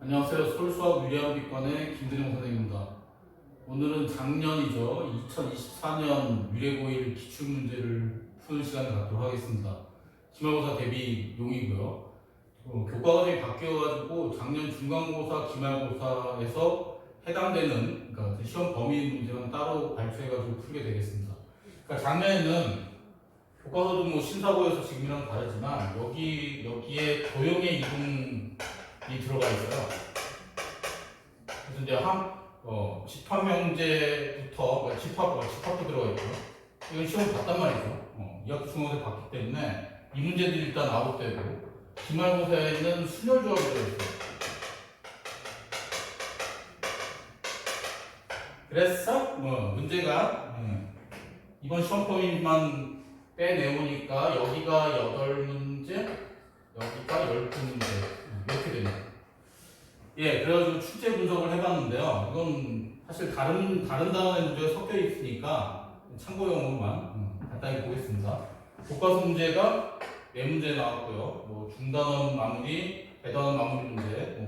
안녕하세요. 서울수학 유리암비과의 김근영 선생님입니다. 오늘은 작년이죠. 2024년 유래고일 기출문제를 푸는 시간을 갖도록 하겠습니다. 기말고사 대비용이고요. 교과과정이 바뀌어가지고 작년 중간고사, 기말고사에서 해당되는 그러니까 시험 범위 문제만 따로 발표해가지고 풀게 되겠습니다. 그러니까 작년에는 교과서도 뭐 심사고에서 지금이랑 다르지만 여기에 도형의 이동이 들어가 있어요. 그래서 이제 집합명제부터 집합도 들어가 있고요. 이건 시험 봤단 말이죠. 2학기 중간고사 봤기 때문에 이 문제들이 일단 아웃되고 기말고사에는 순열조합이 들어있어요. 그래서 문제가 이번 시험 범위만 빼내오니까 여기가 8문제, 여기가 12문제 이렇게 됩니다. 예, 그래가지고 출제 분석을 해봤는데요. 이건 사실 다른 단원의 문제가 섞여 있으니까 참고용으로만 간단히 보겠습니다. 교과서 문제가 4문제 나왔고요. 뭐 중단원 마무리, 대단원 마무리 문제,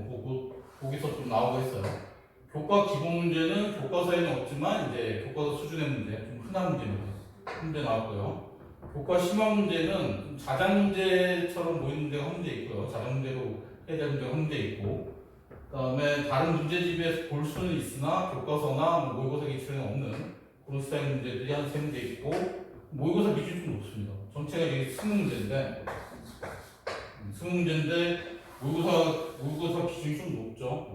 거기서 좀 나오고 했어요. 교과 기본 문제는 교과서에는 없지만 이제 교과서 수준의 문제, 좀 흔한 문제입니다. 문제 나왔고요. 교과 심화 문제는 자작 문제처럼 보이는 문제가 한 문제 있고요. 자작 문제로 해야 될 문제가 한 문제 있고, 그다음에 다른 문제집에서 볼 수는 있으나 교과서나 모의고사 기출에는 없는 그런 스타일 문제들이 한 3문제 있고, 모의고사 기준이 좀 높습니다. 전체가 이게 20문제인데 모의고사 기준이 좀 높죠.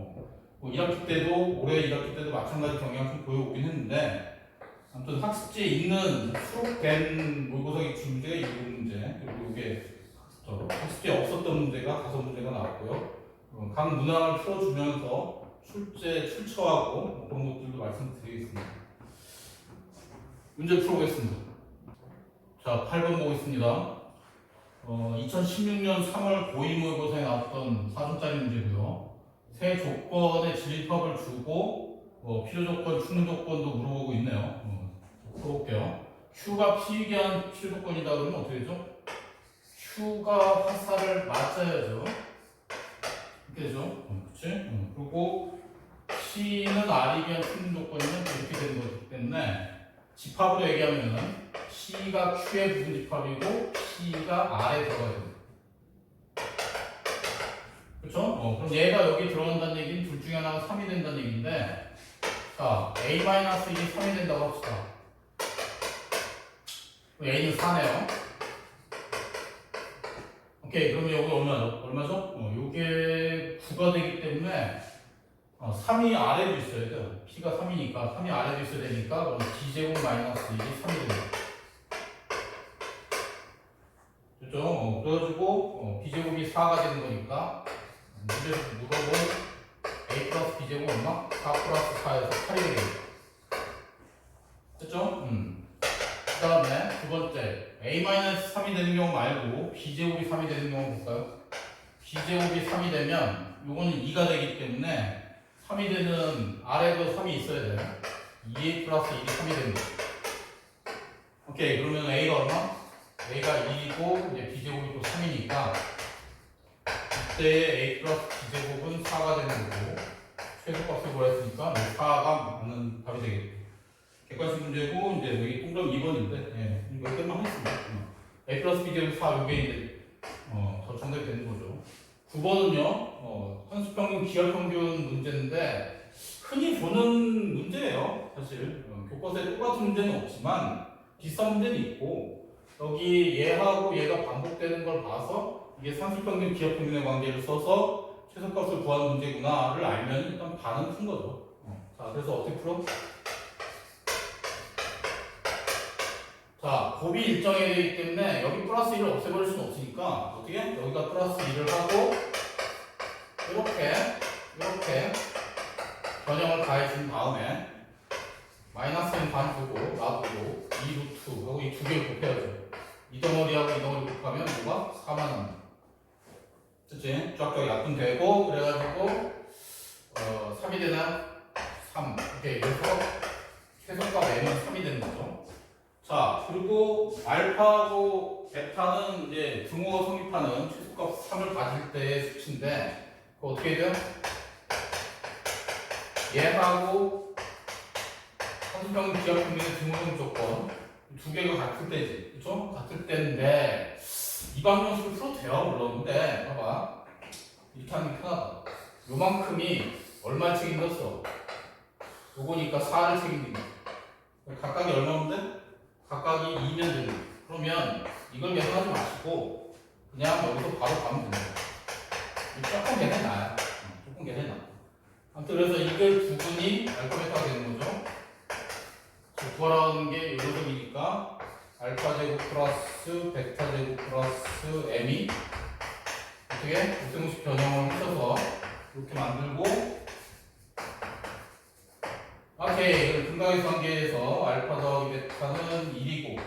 1학기 때도 올해 1학기 때도 마찬가지 경향 좀 보여오긴 했는데, 아무튼 학습지에 있는 수록된 모의고사 기출 문제가 7문제, 그리고 이게 학습지에 없었던 문제가 5문제가 나왔고요. 각 문항을 풀어주면서 출처하고 그런 것들도 말씀드리겠습니다. 문제 풀어보겠습니다. 자, 8번 보겠습니다. 2016년 3월 고2 모의고사에 나왔던 4점짜리 문제고요. 세 조건의 진립합을 주고 필요 조건, 충분 조건도 물어보고 있네요. 풀어볼게요. Q가 P에게 한 필요 조건이다 그러면 어떻게 되죠? Q가 화살을 맞아야죠. 이렇게 되죠? 그치? 그리고 C는 R이 위한 충분 조건이면 이렇게 되는 거기 때문에 집합으로 얘기하면은 C가 Q의 부분 집합이고 C가 R에 들어가야 됩니다. 그렇죠? 그럼 얘가 여기 들어간다는 얘기는 둘 중에 하나가 3이 된다는 얘기인데, 자, A-1이 3이 된다고 합시다. A는 4네요. 오케이, 그러면 여기 얼마죠? 이게 9가 되기 때문에 3이 아래도 있어야 돼요. P가 3이니까 3이 아래도 있어야 되니까 그럼 B제곱 마이너스 1이 3이 됩니다. 그렇죠? 그래가지고 B제곱이 4가 되는 거니까 문제에서 물어본 A 플러스 B제곱 얼마? 4 플러스 4에서 8이 되겠죠? 됐죠? 그 다음에 두 번째 A-3이 되는 경우 말고 B제곱이 3이 되는 경우 볼까요? B제곱이 3이 되면 요거는 2가 되기 때문에 3이 되는 아래도 3이 있어야 돼요. 2A 플러스 1이 3이 되는 거죠. 오케이, 그러면 A가 얼마? A가 2이고 이제 B제곱이 또 3이니까 이때 A 플러스 B제곱은 4가 되는 거고, 최소값을 구했으니까 4가 맞는 답이 되겠죠. 객관식 문제고, 이제 여기 동그라미 2번인데, 여기까지만 하겠습니다. A 플러스 B제곱 4, 이게 이제, 더 정답이 되는 거죠. 9번은요, 산수평균, 기하평균 문제인데, 흔히 보는 문제예요, 사실. 교과서에 똑같은 문제는 없지만, 비슷한 문제는 있고, 여기 얘하고 얘가 반복되는 걸 봐서, 이게 산수평균, 기하평균의 관계를 써서 최소값을 구하는 문제구나를 알면 일단 반은 푼 거죠. 자, 그래서 어떻게 풀어? 자, 곱이 일정해야 되기 때문에 여기 플러스 1을 없애버릴 수는 없으니까 어떻게? 여기가 플러스 1을 하고 이렇게 변형을 가해준 다음에 마이너스는 반 두고 놔두고 2 루트 하고 이 두 개를 곱해야죠. 이 덩어리하고 이 덩어리 곱하면 뭐가? 4만 원. 그치? 쫙쫙 약분되고 그래가지고 3이 되나? 3. 오케이. 그래서 최소값 M은 3이 되는 거죠. 자, 그리고 알파하고 베타는 이제 등호가 성립하는 최소값 3을 가질 때의 수치인데, 그거 어떻게 해야 돼요? 얘하고 산소평균 기하평균의 등호동 조건 두 개가 같을 때지, 그렇죠? 같을 때인데 이 방정식을 풀어도 돼요, 물론. 근데 봐봐, 이렇게 하는 게 편하다. 요만큼이 얼마를 책임졌어? 요거니까 4를 책임진다. 각각이 얼마인데? 각각이 2면 되는 거야. 그러면 이걸 계산하지 마시고 그냥 여기서 바로 가면 된다. 조금 계산이 나요. 조금 계산이 나. 아무튼 그래서 이걸 부분이 알파 베타가 되는 거죠. 구하라는 게 요 녀석이니까 알파 제곱 플러스 베타 제곱 플러스 m이 어떻게 고생식 변형을 하셔서 이렇게 만들고, 오케이. 근각의 관계에서 알파 더하기 베타는 1이고,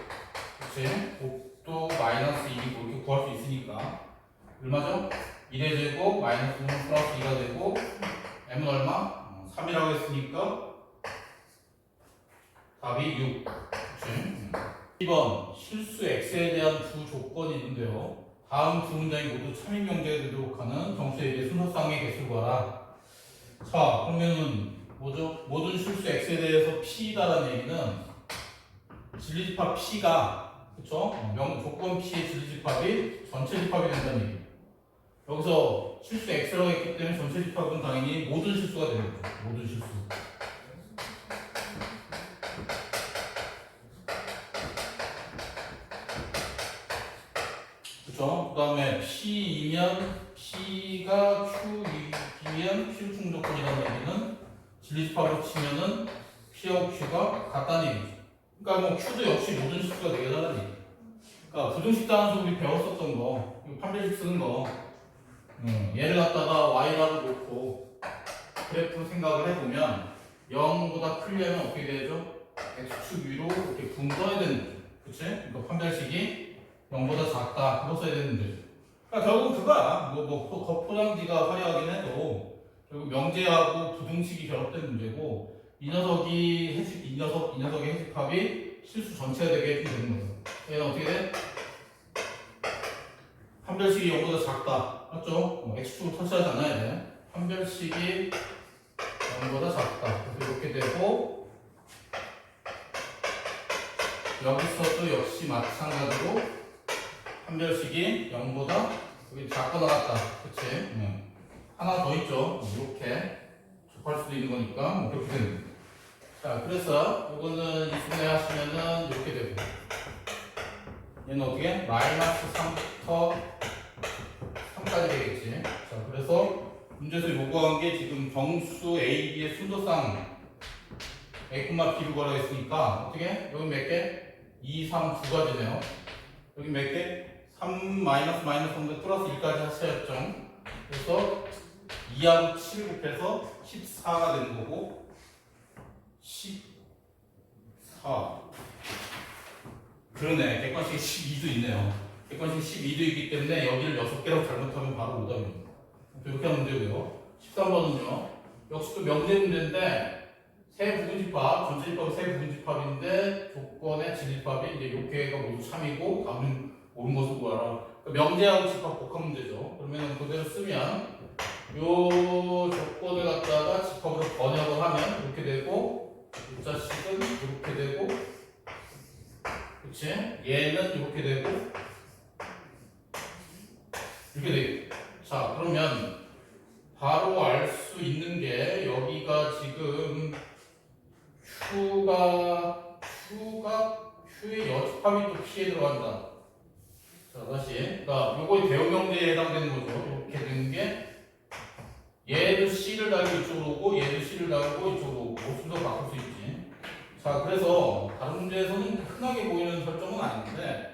그치? 곱도 마이너스 1이고 이렇게 구할 수 있으니까 얼마죠? 1의 제곱 마이너스 1 플러스 2가 되고 m은 얼마? 3이라고 했으니까 답이 6. 그치? 2번 실수 x에 대한 두 조건이 있는데요. 다음 두 문장이 모두 참인 명제가 되도록 하는 정수에 대해 순서상의 개수를 구하라. 자, 그러면은 뭐죠? 모든 실수 x에 대해서 p다라는 얘기는 진리집합 p가, 그쵸? 조건 p의 진리집합이 전체 집합이 된다는 얘기예요. 여기서 실수 x라고 했기 때문에 전체 집합은 당연히 모든 실수가 되는 거죠. 모든 실수. 그쵸? 그 다음에 P이면 P가 Q이면 Q 충족권이라는 얘기는 진리집합으로 치면은 P하고 Q가 같다는 얘기죠. 그러니까 뭐 Q도 역시 모든 실수가 되겠다는 얘기. 그러니까 부등식 단수 우리 배웠었던 거, 판별식 쓰는 거, 얘를 갖다가 Y라고 놓고 그래프로 생각을 해보면 0보다 크려면 어떻게 되죠? X축 위로 이렇게 붕 떠야 되는 거죠. 그치? 그러니까 판별식이 0보다 작다. 그거 써야 되는데. 그러니까 결국은 그거야. 겉포장지가 화려하긴 해도 결국 명제하고 부등식이 결합된 문제고 이 녀석의 해집합이 실수 전체가 되게 되는 거예요. 얘는 어떻게 돼? 판별식이 0보다 작다. 맞죠? X축을 터치하지 않아야 돼. 판별식이 0보다 작다. 그래서 이렇게 되고 여기서도 역시 마찬가지로 판별식이 0보다 여기 작거나 같다. 그치? 하나 더 있죠. 이렇게 접할 수도 있는 거니까 뭐 그렇게 되는 거예요. 자, 그래서 이거는 이순에 하시면은 이렇게 되고 얘는 어떻게? 마이너스 3부터 3까지 되겠지. 자, 그래서 문제에서 요구한 게 지금 정수 A, B의 순서상 A, B를 구하라 했으니까 어떻게? 여기 몇 개? 2, 3, 2가지네요. 여기 몇 개? 3 마이너스 3도 플러스 1까지 하셔야죠. 그래서 2하고 7 곱해서 14가 되는 거고 14. 그러네. 객관식 12도 있네요. 객관식 12도 있기 때문에 여기를 6개라고 잘못하면 바로 오답입니다. 이렇게 하면 되고요. 13번은요. 역시 또 명제 문제인데 세 부분집합, 전체 집합은 세 부분집합인데 조건의 진집합이 이제 요 개가 모두 참이고 다음은 옳은 것을 구하라. 그러니까 명제하고 집합 복합 문제죠. 그러면 그대로 쓰면 요 조건을 갖다가 집합으로 번역을 하면 이렇게 되고 이 자식은 이렇게 되고 그치? 얘는 이렇게 되고 이렇게 되고 자 그러면 바로 알 수 있는 게 여기가 지금 Q의 여집합이 또 P에 들어간다. 자, 다시. 그러니까 요거의 대형 명제에 해당되는 거죠. 이렇게 되는 게 얘도 C를 달고 이쪽으로 오고 얘도 C를 달고 이쪽으로 오고 순서 바꿀 수 있지. 자, 그래서 다른 문제에서는 흔하게 보이는 설정은 아닌데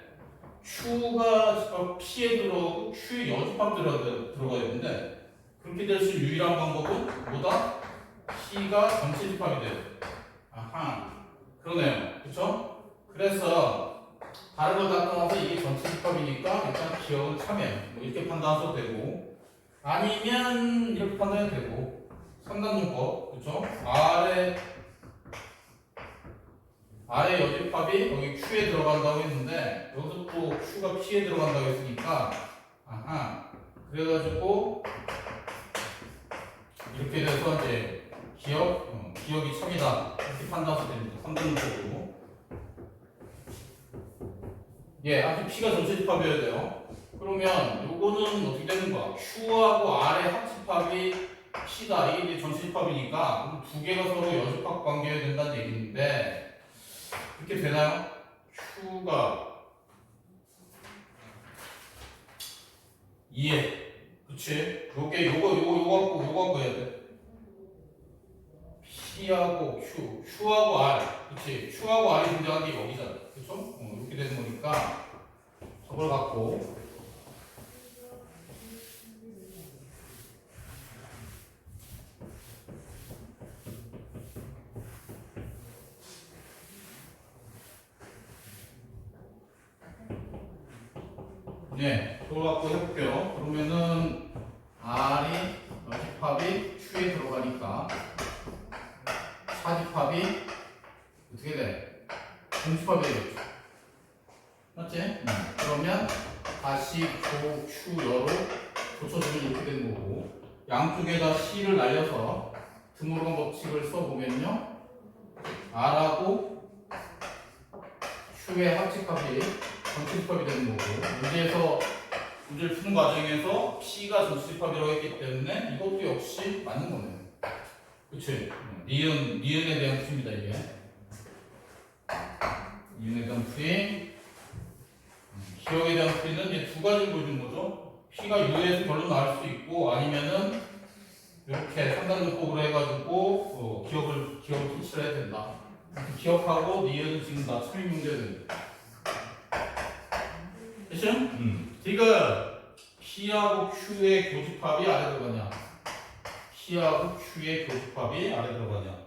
Q가 P에 들어오고 Q의 여집합 들어가야 되는데 그렇게 될 수 있는 유일한 방법은 뭐다? P가 전체 집합이 돼요. 아하, 그러네요. 그쵸? 그래서 다른 걸 갖다 놔서 이게 전체 집합이니까 일단 기억은 참여해요. 뭐 이렇게 판단하셔도 되고 아니면 이렇게 판단해도 되고 상단정법, 그쵸? 아래 여집합이 여기 Q에 들어간다고 했는데 여기서 또 Q가 P에 들어간다고 했으니까 아하, 그래가지고 이렇게 돼서 이제 기억 기억이 참이다. 이렇게 판단하셔도 됩니다. 3등 쪽으로. 예, 아직 P가 전체 집합이어야 돼요. 그러면 요거는 어떻게 되는 거야? Q하고 R의 합집합이 P다. 이게 이제 전체 집합이니까 두 개가 서로 여집합 관계여야 된다는 얘기인데 이렇게 되나요? Q가 2에 그치? 요거 갖고 해야 돼. P하고 Q, Q하고 R, 그치? Q하고 R이 존재하는 게 여기잖아, 그쵸? 이렇게 되는 거니까 저걸 갖고 네, 저걸 갖고 해볼게요. 그러면은 R이 여집합이 Q에 들어가니까 차집합이 어떻게 돼? 공집합이 되겠죠. 맞지? 그러면 다시 Q여로 고쳐주면 이렇게 되는 거고 양쪽에다 C를 날려서 드모르간 법칙을 써보면요 R하고 Q의 합집합이 전체집합이 되는 거고 문제를 푸는 과정에서 P가 전체집합이라고 했기 때문에 이것도 역시 맞는 거네요. 그치? 니은에 대한 풀이입니다 이게. 니은에 대한 풀이. 기억에 대한 풀이는 이제 두 가지를 보여준 거죠. P가 U에서 결론 나올 수 있고 아니면은 이렇게 상단요법으로 해가지고 기억을 통치를 해야 된다. 기억하고 니은은 지금 다 참여 문제는. 됐죠? 지금 P하고 Q의 교집합이 아래 들어가냐? P하고 Q의 교집합이 아래 들어가냐?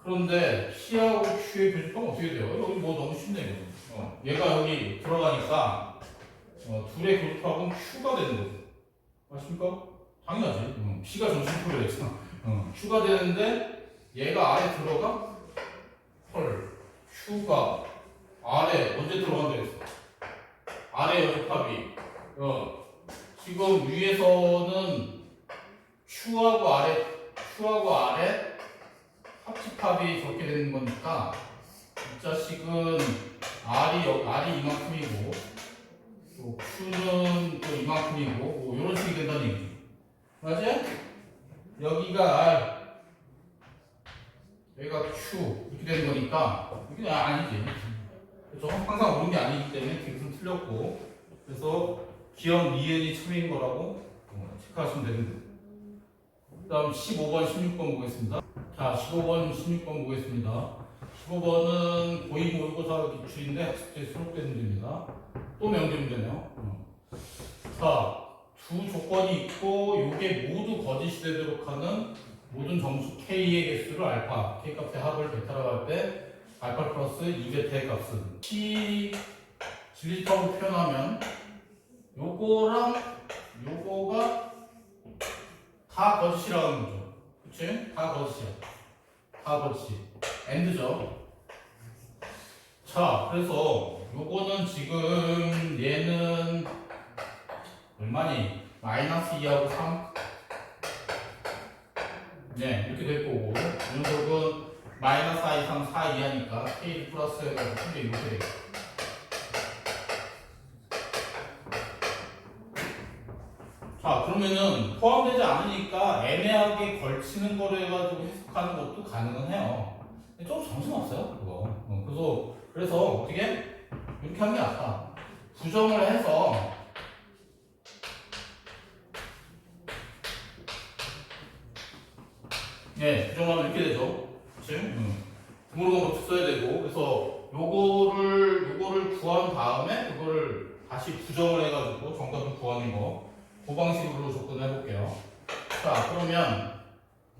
그런데 P하고 Q의 교집합은 어떻게 돼요? 여기 뭐 너무 쉽네 이거. 얘가 여기 들어가니까 둘의 교집합은 Q가 되는 거죠. 맞습니까? 당연하지. P가 전신표를 했잖아. Q가 되는데 얘가 아래 들어가? 헐. Q가 아래 언제 들어간다 했어? 아래 여집합이 지금 위에서는 Q하고 아래 합집합이 저렇게 되는 거니까 이 자식은 R이 이만큼이고 또 Q는 또 이만큼이고 뭐 이런 식이 된다는 얘기죠. 맞지? 여기가 R 여기가 Q 이렇게 되는 거니까 이게 아니지. 그렇죠? 항상 옳은 게 아니기 때문에 뒤에서는 틀렸고 그래서 기억 니은이 참인 거라고 체크하시면 되는데 그 다음 15번, 16번 보겠습니다. 자, 15번, 16번 보겠습니다. 15번은 고위 모의고사 기출인데 학습지에 수록된 문제입니다. 또 명제 문제네요. 자, 두 조건이 있고 요게 모두 거짓이 되도록 하는 모든 정수 K의 개수를 알파, K 값의 합을 베타라고 할 때 알파 플러스 2베타의 값은 P 진리집합으로 표현하면 요거랑 요거가 다 거짓이라는 거죠. 그치? 다 거짓이야. 다 거짓. AND죠. 자, 그래서 요거는 지금 얘는 얼마니? 마이너스 2하고 3. 네, 이렇게 될 거고. 이 녀석은 마이너스 4 이상 4 이하니까 K를 플러스 해가지고 크게 이렇게 되겠다. 자, 그러면은 포함되지 않으니까 애매하게 걸치는 거로 해가지고 해석하는 것도 가능은 해요. 좀 정신없어요, 그거. 그래서 어떻게? 이렇게 하는 게 낫다. 부정을 해서 예, 부정하면 이렇게 되죠. 그치? 드모르간 법칙 써야 되고, 그래서 요거를 구한 다음에 그거를 다시 부정을 해가지고 정답을 구하는 거. 그 방식으로 접근해 볼게요. 자, 그러면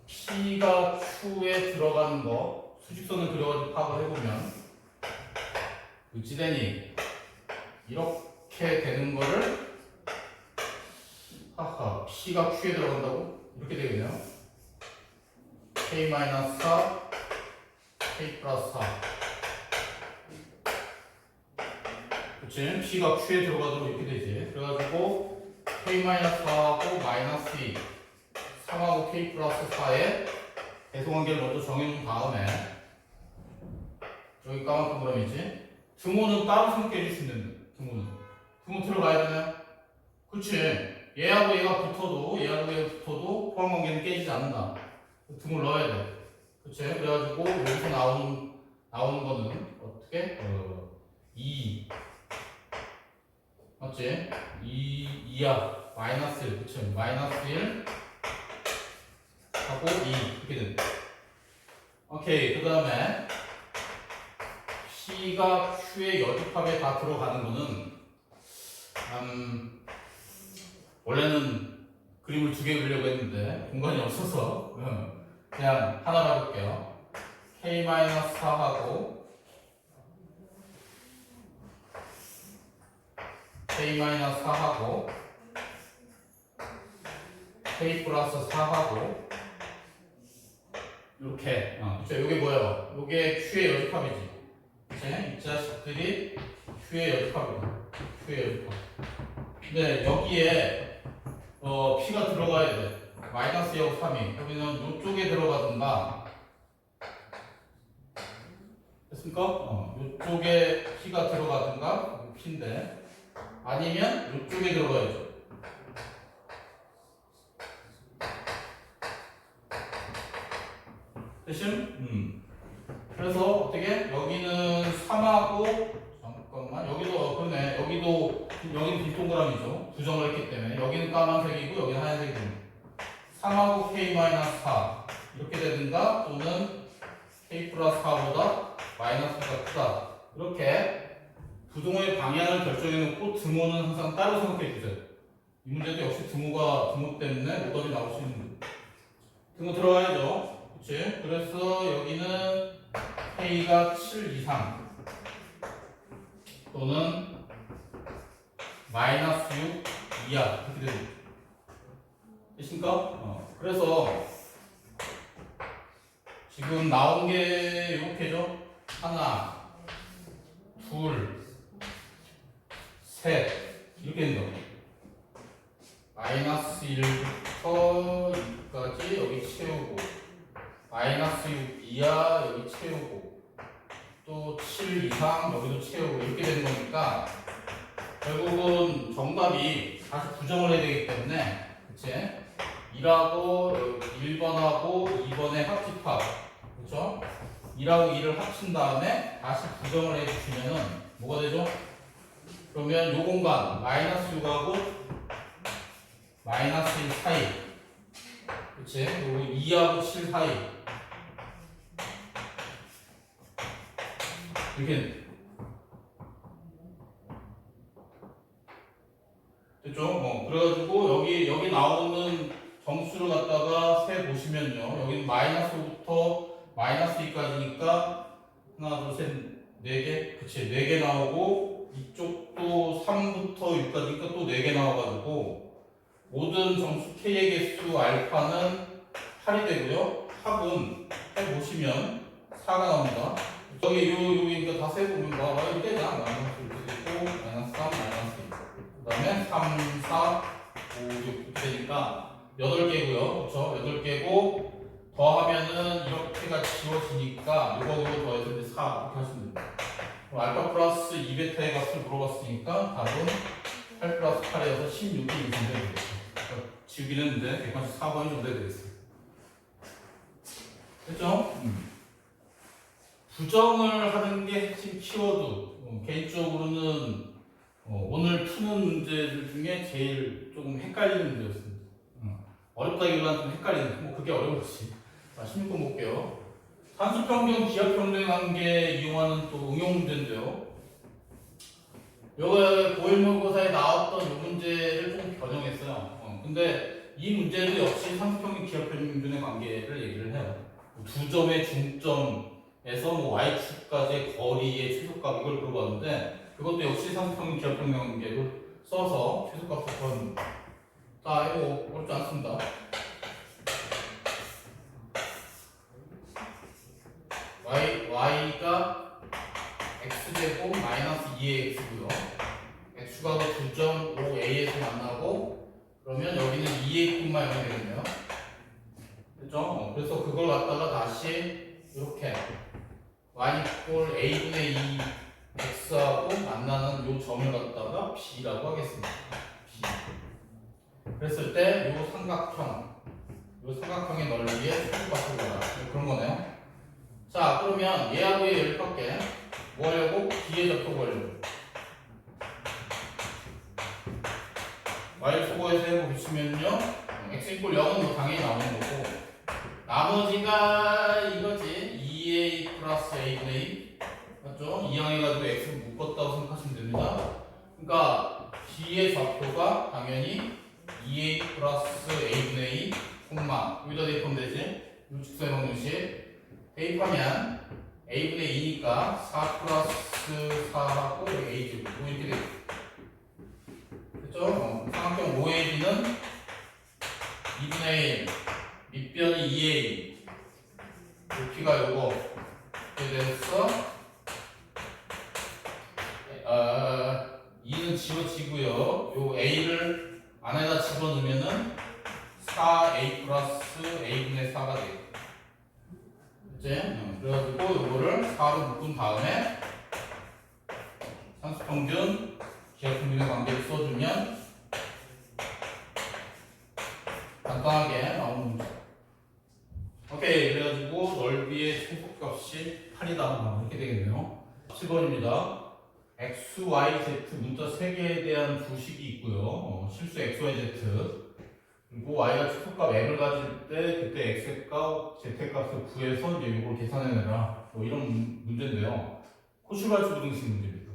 P가 Q에 들어가는 거 수직선을 그려가지고 파악을 해보면 어찌되니 이렇게 되는 거를 P가 Q에 들어간다고 이렇게 되겠네요. K-4 K 플러스 4 그치? P가 Q에 들어가도록 이렇게 되지. 그래가지고 K-4하고 마이너스 2 3하고 K 플러스 4에 배수관계를 먼저 정해놓은 다음에 여기 까만 동그라미지. 등호는 따로 생각해 주시면 됩니다. 등호 들어가야 되나요? 그치. 얘하고 얘가 붙어도 포함관계는 깨지지 않는다. 등호를 넣어야 돼. 그치. 그래가지고 여기서 나오는 거는 어떻게? 2 맞지? 2야 마이너스 1 그치? 마이너스 1 하고 2 이렇게 된다. 오케이. 그 다음에 P가 Q의 여집합에 다 들어가는 거는 원래는 그림을 2개 그리려고 했는데 공간이 없어서 그냥 하나로 해볼게요. K-4하고 K-4하고 K 플러스 4하고 이렇게 그쵸? 요게 뭐예요? 요게 Q의 여집합이지. 그치? 이 자식들이 Q의 여집합이다. Q의 여집합. 근데 여기에 P가 들어가야 돼. 마이너스 2하고 3이. 여기는 이쪽에 들어가든가. 됐습니까? 이쪽에 P가 들어가든가. P인데. 아니면 이쪽에 들어가야죠. 대신? 그래서 어떻게? 여기는 3하고 잠깐만 여기도 그러네. 여기는 빈 동그라미죠. 부정을 했기 때문에 여기는 까만색이고 여기는 하얀색이고 3하고 K-4 이렇게 되든가 또는 K 플러스 4보다 마이너스가 크다. 이렇게 부동호의 방향을 결정해 놓고 등호는 항상 따로 생각해 주세요. 이 문제도 역시 등호 때문에 오답이 나올 수 있는 거예요. 등호 들어가야죠. 그치? 그래서 여기는 K가 7 이상 또는 마이너스 6 이하 이렇게 되죠. 되십니까? 그래서 지금 나온 게 이렇게죠. 하나, 둘, 셋 이렇게 된다고. 마이너스 1부터 6까지 여기 채우고 마이너스 6 이하 여기 채우고 또 7 이상 여기도 채우고 이렇게 되는 거니까 결국은 정답이 다시 부정을 해야 되기 때문에 그치? 1하고 1번하고 2번의 합집합 그쵸? 1하고 2를 합친 다음에 다시 부정을 해주시면은 뭐가 되죠? 그러면 요 공간 마이너스 6하고 마이너스 1 사이 그치? 그리고 2하고 7 사이 이렇게 됐죠? 그래가지고 여기 나오는 정수를 갖다가 세 보시면요. 여기는 마이너스부터 마이너스 2까지니까 하나, 둘, 셋, 4개? 그치, 4개 나오고 이쪽도 3부터 6까지니까 또 4개 나와가지고 모든 정수 K의 개수 알파는 8이 되고요. 합은 해보시면 4가 나옵니다. 여기니까 다 세보면 이렇게 되잖아. 마이너스 이렇게 되고 마이너스 3, 마이너스 2. 그 다음에 3, 4, 5, 6 이렇게 되니까 8개고요. 그쵸? 8개고 더하면은 이렇게가 지워지니까 이거 더해서 이제 4 이렇게 하시면 됩니다. 알파 플러스 2베타의 값을 물어봤으니까 답은 8 플러스 8이어서 16이 준비되어 되겠죠. 지우긴 했는데 184번이 준비되어 되겠어요. 됐죠? 부정을 하는 게 핵심 키워드. 개인적으로는 오늘 푸는 문제들 중에 제일 조금 헷갈리는 문제였습니다. 어렵다기보다는 좀 헷갈리는, 그게 어려웠지. 자, 16번 볼게요. 산수평균, 기하평균 관계 이용하는 또 응용 문제인데요. 요거 고일모의고사에 나왔던 이 문제를 좀 변형했어요. 근데 이 문제도 역시 산수평균, 기하평균의 관계를 얘기를 해요. 두 점의 중점에서 y축까지의 거리의 최소값 이걸 물어봤는데 그것도 역시 산수평균, 기하평균 관계를 써서 최소값을 구합니다. 자, 이거 어렵지 않습니다. y가 x제곱 마이너스 2의 x고요. x가 9.5a에서 만나고 그러면 여기는 2a 콤마 0이 되겠네요. 됐죠? 그렇죠? 그래서 그걸 갖다가 다시 이렇게 y 이퀄 a분의 2 x하고 만나는 요 점을 갖다가 b라고 하겠습니다. b. 그랬을 때 요 삼각형의 넓이의 최소값을 구하라. 그런 거네요. 자, 그러면 얘하고 얘 열받게 뭐 하려고? b에 접속하려고. y 소거해서 해보시면요, x 이퀄 0은 뭐 당연히 나오는 거고, 나머지가 이거지. 2a 플러스 a분의 2 맞죠? 이항해가지고 x를 묶었다고 생각하시면 됩니다. 그러니까 b의 좌표가 당연히 2a 플러스 a분의 2 콤마 여기다 대입하면 되지. 이 직선의 방정식 대입하면 a분의 2니까 4 플러스 4하고 a제곱 뭐 이렇게 되죠. 그렇죠? 삼각형 OAB는 2분의 1 밑변이 2a 높이가 요거 이렇게 돼서 2는 지워지고요. 요 a를 안에다 집어넣으면은 4a 플러스 a분의 4가 돼요. 그치? 그래가지고 요거를 4로 묶은 다음에 상수평균 기하평균의 관계를 써주면 간단하게 나오는 문제. 오케이. 그래가지고 넓이의 최소값이 8이다. 이렇게 되겠네요. 7번입니다. x, y, z 문자 3개에 대한 부식이 있고요. 실수 x, y, z 그리고 y가 최소값 m을 가질 때 그때 x값, z값을 구해서 이제 이걸 계산해내라. 뭐 이런 문제인데요. 코슈발츠 부등식 문제입니다.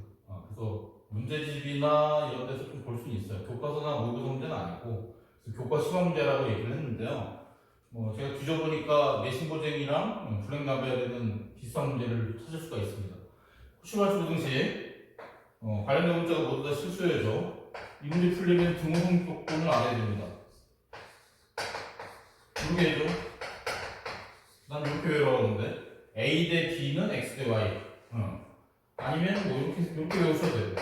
그래서 문제집이나 이런 데서 좀 볼 수는 있어요. 교과서나 모의고사 문제는 아니고 교과 시험 문제라고 얘기를 했는데요. 뭐 제가 뒤져보니까 내신고쟁이랑 블랙라벨에는 비슷한 문제를 찾을 수가 있습니다. 코슈발츠 부등식 관련된 문제가 모두 다 실수해야죠. 이 문제 풀리면 등호성 조건을 알아야 됩니다. 이렇게 해줘. 난 이렇게 외워하는데 A 대 B는 X 대 Y. 아니면 뭐 이렇게 외우셔도 돼요.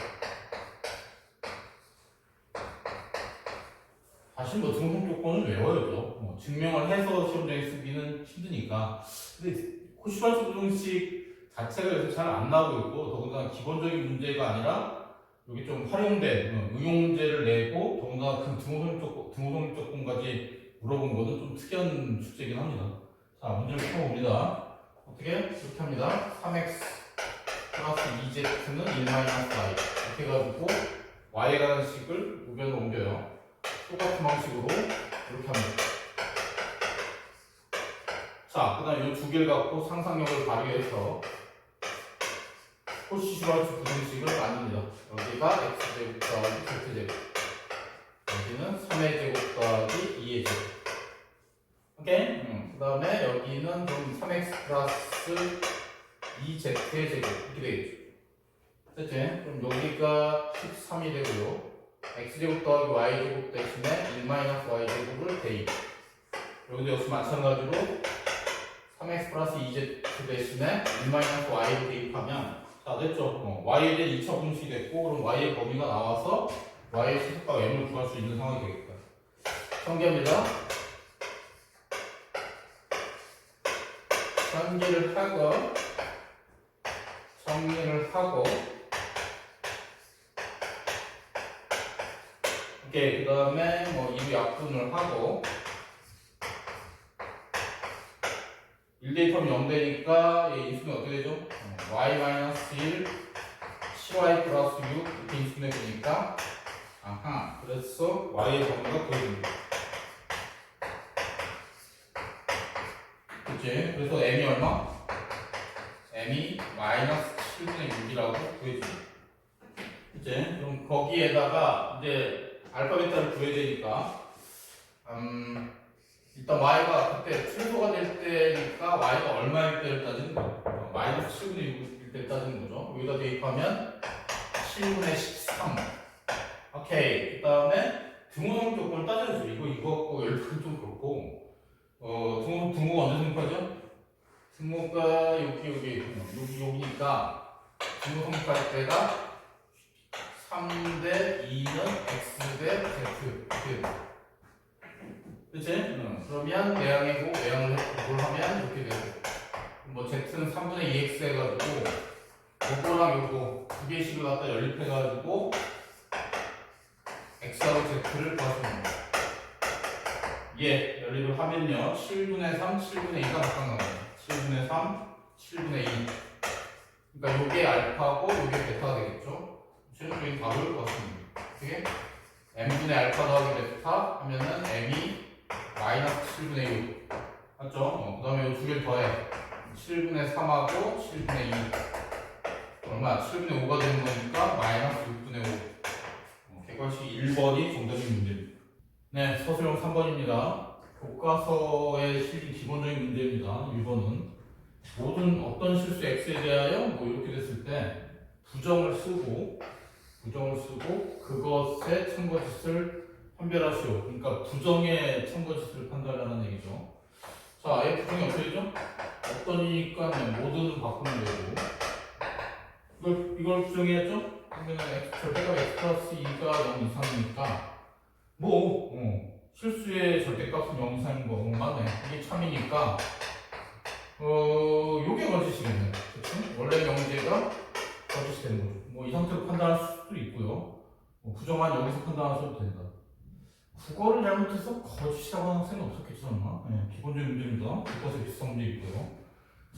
사실 뭐 등호성 조건을 외워야죠. 증명을 해서 시험장에 쓰기는 힘드니까. 근데 코슈발츠 부등식 자체가 요새 잘 안 나오고 있고 더군다나 기본적인 문제가 아니라 여기 좀 활용된 응용 문제를 내고 더군다나 그 등호성 조건까지 물어본 거는 좀 특이한 숙제이긴 합니다. 자, 문제를 풀어봅니다. 어떻게? 이렇게 합니다. 3x 플러스 2z는 1 마이너스 y 이렇게 해가지고 y에 관한 식을 우변으로 옮겨요. 똑같은 방식으로 이렇게 합니다. 자, 그 다음에 이 두 개를 갖고 상상력을 발휘해서 코시슈발츠 부등식을 만듭니다. 여기가 x제곱 더하기 z제곱, 여기는 3의 제곱 더하기 2의 제곱. 오케이? 그 다음에 여기는 좀 3x 플러스 2z의 제곱 이렇게 되겠죠. 됐지? 그럼 여기가 13이 되고요. x제곱 더하기 y제곱 대신에 1 마이너스 y제곱을 대입. 여기도 역시 마찬가지로 3x 플러스 2z 대신에 1 마이너스 y를 대입하면 자, 됐죠? y에 대한 2차 공식이 됐고 그럼 y의 범위가 나와서 y의 최소값 m을 구할 수 있는 상황이 되겠다. 정리합니다. 정리를 하고 오케이. 그 다음에 뭐 이루 약분을 하고 1 대입하면 0 되니까 얘 인수는 어떻게 되죠? y-1 7y 플러스 6 이렇게 인수분해 보니까 아하, 그래서 y의 범위가 구해집니다. 그치? 그래서 m이 얼마? m이 마이너스 7분의 6이라고 구해집니다. 그치? 그럼 거기에다가 이제 알파 베타를 구해야 되니까 일단 y가 그때 최소가 될 때니까 y가 얼마일 때를 따지는 거예요. 마이너스 7분의 6일 때를 따지는 거죠. 여기다 대입하면 7분의 13. 오케이. 그 다음에 등호성 조건을 따져야죠. 이거 갖고 열풀 좀 그렇고 등호가 언제 성립하죠? 등호가 여기니까 등호 성립할 때가 3 대 2는 x 대 z 이렇게 됩니다. 그치? 그러면 외양이고 외양을 뭘 하면 이렇게 되고 뭐 z는 3분의 2x 해가지고 요거랑 요거 두 개씩을 갖다 연립해가지고 x하고 z를 구하시면 됩니다. 예, 연립을 하면요 7분의 3, 7분의 2가 각각 나와요. 7분의 3, 7분의 2. 그러니까 요게 알파고 요게 베타가 되겠죠. 최종적인 답을 구하시면 됩니다. 어떻게? m분의 알파 더하기 베타 하면은 m이 마이너스 7분의 6 맞죠? 그 다음에 이 두 개를 더해 7분의 3하고 7분의 2 얼마? 7분의 5가 되는 거니까 마이너스 6분의 5 객관식 1번이 정답인 문제입니다. 네, 서술형 3번입니다. 교과서에 실린 기본적인 문제입니다. 1번은 모든 어떤 실수 x에 대하여 뭐 이렇게 됐을 때 부정을 쓰고 그것의 참거짓을 판별하시오. 그러니까 부정의 참거짓을 판단하라는 얘기죠. 자, 얘 부정이 어떻게 되죠? 어떤이니까 모든 바꾸는 거고 이걸 부정해야죠? 그러면 절대값 x 플러스 2가 0 이상이니까 실수의 절대값은 0 이상인 거 맞네. 이게 참이니까 요게 거짓이겠네. 그치? 원래 명제가 거짓이 되는 거죠. 뭐 이 상태로 판단할 수도 있고요. 부정한 여기서 판단하셔도 된다. 국어를 잘못해서 거짓이라고 하는 학생은 없었겠지 않나? 네, 기본적인 문제입니다. 교과서에 비슷한 문제 있고요.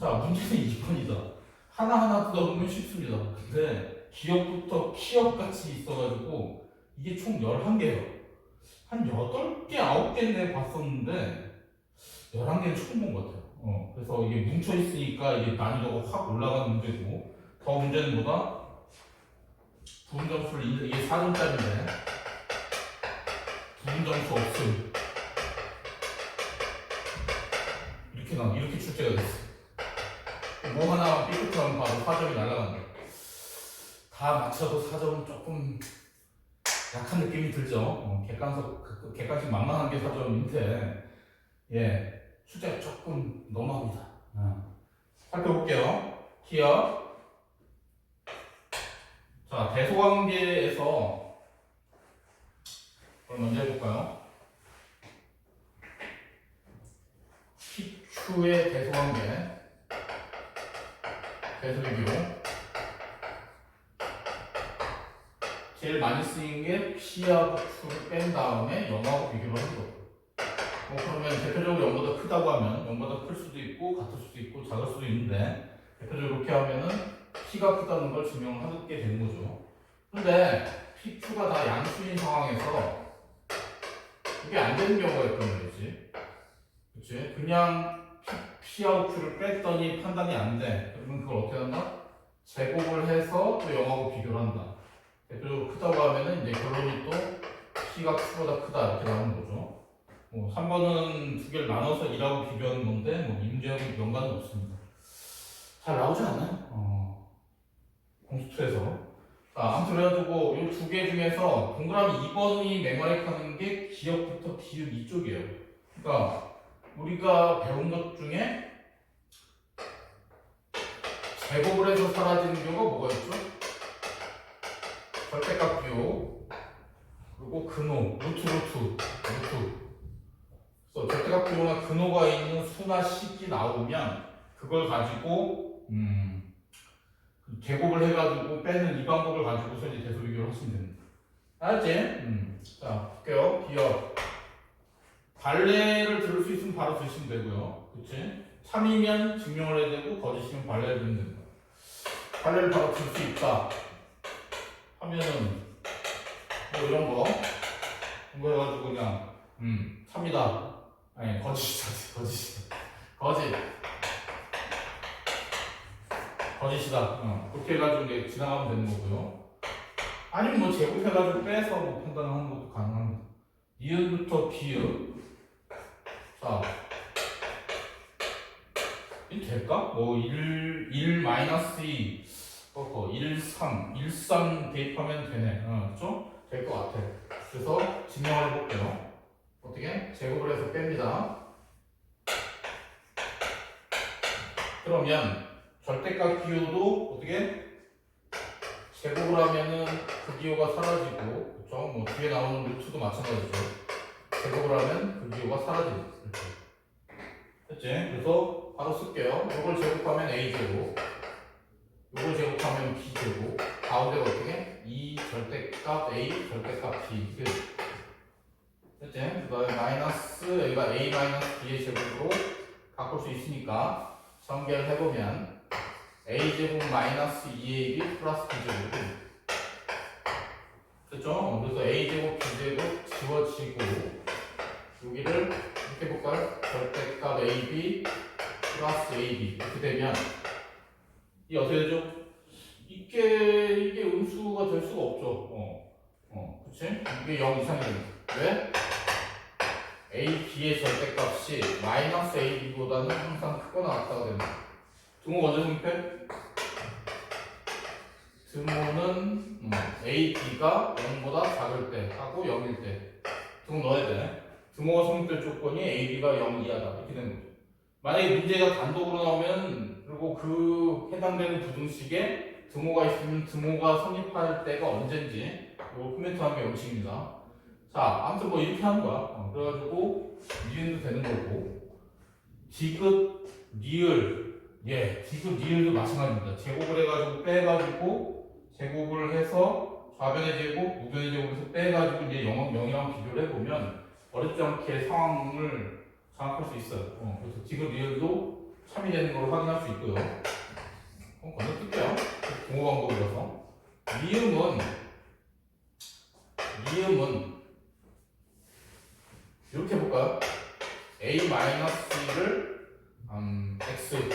자, 문제는 2번이다. 하나하나 뜯어보면 쉽습니다. 근데 기억부터 키역같이 있어가지고 이게 총 11개예요. 한 8개, 9개인데 봤었는데 11개는 처음 본 것 같아요. 그래서 이게 뭉쳐있으니까 이게 난이도가 확 올라가는 문제고 더 문제는 뭐다? 부분점수를 이게 4점짜리인데 부분점수 없음 이렇게 출제가 됐어. 뭐 하나 삐끗하면 바로 4점이 날아간다. 다 맞춰도 4점은 조금 약한 느낌이 들죠. 객관식 만만한 게 4점인데 예, 출제가 조금 너무합니다. 살펴볼게요. 기억. 자, 대소관계에서 그럼 먼저 해볼까요? PQ의 대소관계 대소비교 제일 많이 쓰인 게 P하고 Q를 뺀 다음에 0하고 비교를 하는 거예요. 그러면 대표적으로 0보다 크다고 하면 0보다 클 수도 있고 같을 수도 있고 작을 수도 있는데 대표적으로 이렇게 하면은 P가 크다는 걸 증명하게 되는 거죠. 근데 PQ가 다 양수인 상황에서 이게 안 되는 경우가 있단 말이지. 그치? 그냥 P하고 Q를 뺐더니 판단이 안 돼. 그러면 그걸 어떻게 한다? 제곱을 해서 또 0하고 비교를 한다. 대표적으로 크다고 하면은 이제 결론이 또 P가 Q보다 크다 이렇게 나오는 거죠. 3번은 두 개를 나눠서 1하고 비교하는 건데 이 문제하고 연관은 없습니다. 잘 나오지 않아요? 공수투에서. 아무튼 그래가지고 이 두 개 중에서 동그라미 2번이 맹활약하는 게 기역부터 기역 이쪽이에요. 그러니까 우리가 배운 것 중에 제곱을 해서 사라지는 경우가 뭐가 있죠? 절대값 기호 그리고 근호, 루트. 그래서 절대값 기호나 근호가 있는 수나 식이 나오면 그걸 가지고 제곱을 해가지고 빼는 이 방법을 가지고서 이제 대소비교를 하시면 됩니다. 알았지? 자, 볼게요. 기억. 발레를 들을 수 있으면 바로 드시면 되고요. 그치? 참이면 증명을 해야 되고 거짓이면 발레를 들면 됩니다. 발레를 바로 들 수 있다 하면은 뭐 이런 거 해가지고 그냥 참이다. 아니 거짓이다. 거짓이다. 그렇게 해가지고 이제 지나가면 되는 거고요. 아니면 뭐 제곱해가지고 빼서 뭐 판단하는 것도 가능합니다. 이음부터 기음. 자, 이 될까? 1 마이너스 2, 1, 3 대입하면 되네. 그렇죠? 될 것 같아. 그래서 증명을 해볼게요. 어떻게? 제곱을 해서 뺍니다. 그러면 절대값 기호도 어떻게? 제곱을 하면은 그 기호가 사라지고, 그쵸? 뒤에 나오는 루트도 마찬가지죠. 제곱을 하면 그 기호가 사라지는 이렇게. 됐지? 그래서 바로 쓸게요. 이걸 제곱하면 a제곱, 이걸 제곱하면 b제곱, 가운데가 어떻게? 2 절대값 a 절대값 b 이렇게 됐지? 그 다음에 마이너스 여기가 a 마이너스 b의 제곱으로 바꿀 수 있으니까 전개해보면 a제곱 마이너스 2ab 플러스 b제곱. 됐죠? 그래서 a제곱 b제곱 지워지고 여기를 이렇게 볼까요? 절대값 ab 플러스 ab 이렇게 되면 이게 어떻게 되죠? 이게 음수가 될 수가 없죠. 그치? 이게 0 이상이 됩니다. 왜? a, b의 절대값이 마이너스 ab보다는 항상 크거나 같다가 됩니다. 등호 언제 성립해? 등호는 a, b가 0보다 작을 때 하고 0일 때 등호 넣어야 돼. 등호가 성립될 조건이 a, b가 0 이하다 이렇게 되는 거죠. 만약에 문제가 단독으로 나오면 그리고 그 해당되는 부등식에 등호가 있으면 등호가 성립할 때가 언젠지 이거 코멘트하는 게 원칙입니다. 자, 아무튼 뭐 이렇게 하는 거야. 그래가지고 니은도 되는 거고 디귿, 리을, 디귿, 리을도 마찬가지입니다. 제곱을 해가지고 빼가지고 제곱을 해서 좌변의 제곱, 우변의 제곱에서 빼가지고 이제 0이랑 비교를 해보면 어렵지 않게 상황을 장악할 수 있어요. 그래서 디귿, 리을도 참이 되는 걸 확인할 수 있고요. 건너뛸게요. 공호 방법이라서 미음은 이렇게 해볼까요? a-1을 x, b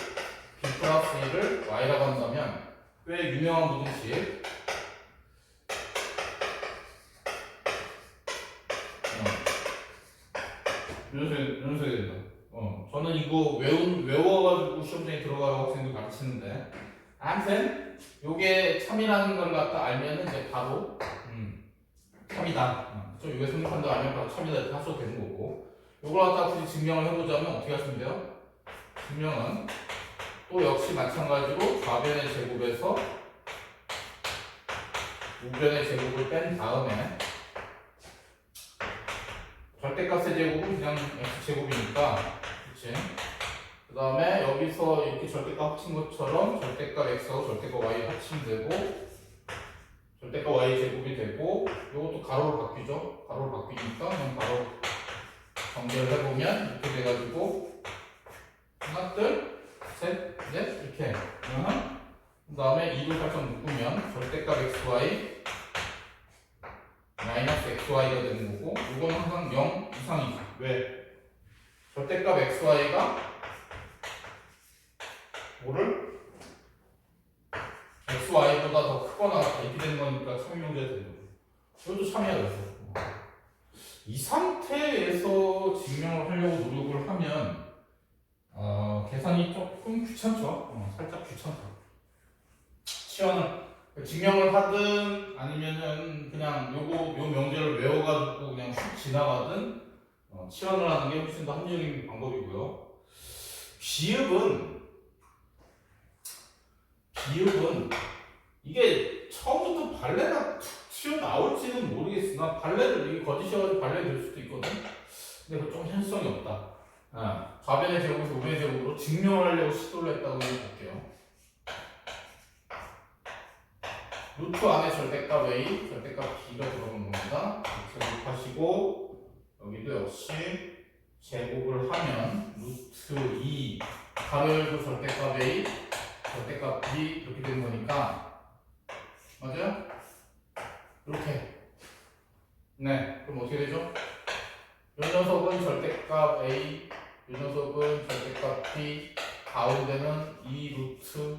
플러스 1을 y라고 한다면 꽤 유명한 부등식 이런 소리 된다. 저는 이거 외워가지고 시험장에 들어가라고 학생들 가르치는데 아무튼 요게 참이라는 걸 갖다 알면은 이제 바로 참이다. 요게 성립한다 알면 바로 참이다 이렇게 하셔도 되는 거고 요걸 갖다가 굳이 증명을 해보자면 어떻게 하시면 돼요? 증명은 또 역시 마찬가지로 좌변의 제곱에서 우변의 제곱을 뺀 다음에 절대값의 제곱은 그냥 x제곱이니까 그치? 그 다음에 여기서 이렇게 절대값 합친 것처럼 절대값 x하고 절대값 y 합치면 되고 절대값 y 제곱이 되고 이것도 가로로 바뀌죠? 가로로 바뀌니까 그냥 바로 정렬을 해보면 이렇게 돼가지고 하나 둘셋넷 이렇게 그 다음에 2를 살짝 묶으면 절대값 xy 마이너스 xy가 되는 거고 이거는 항상 0 이상이죠. 왜? 절대값 xy가 뭐를? xy보다 더 크거나 이렇게 되는 거니까 참여문제가 되는 거죠. 이것도 참여해야 돼서 이 상태에서 증명을 하려고 노력을 하면 계산이 조금 귀찮죠. 살짝 귀찮다. 증명을 하든 아니면은 그냥 요 명제를 외워가지고 그냥 쑥 지나가든 치환을 하는 게 훨씬 더 합리적인 방법이고요. 비읍은 이게 처음부터 발레가 툭 튀어나올지는 모르겠으나 발레를 이게 거짓이어가지고 발레가 될 수도 있거든. 근데 그건 좀 현실성이 없다. 좌변의 제곱에서 우변의 제곱으로 증명을 하려고 시도를 했다고 볼게요. 루트 안에 절대값 a, 절대값 b가 들어가는 겁니다. 이렇게 곱하시고 여기도 역시 제곱을 하면 루트 2 가로 열고 절대값 a, 절대값 b 이렇게 되는 거니까 맞아요? 이렇게 그럼 어떻게 되죠? 이 녀석은 절대값 a, 이 녀석은 절대값 b, 가운데는 2 루트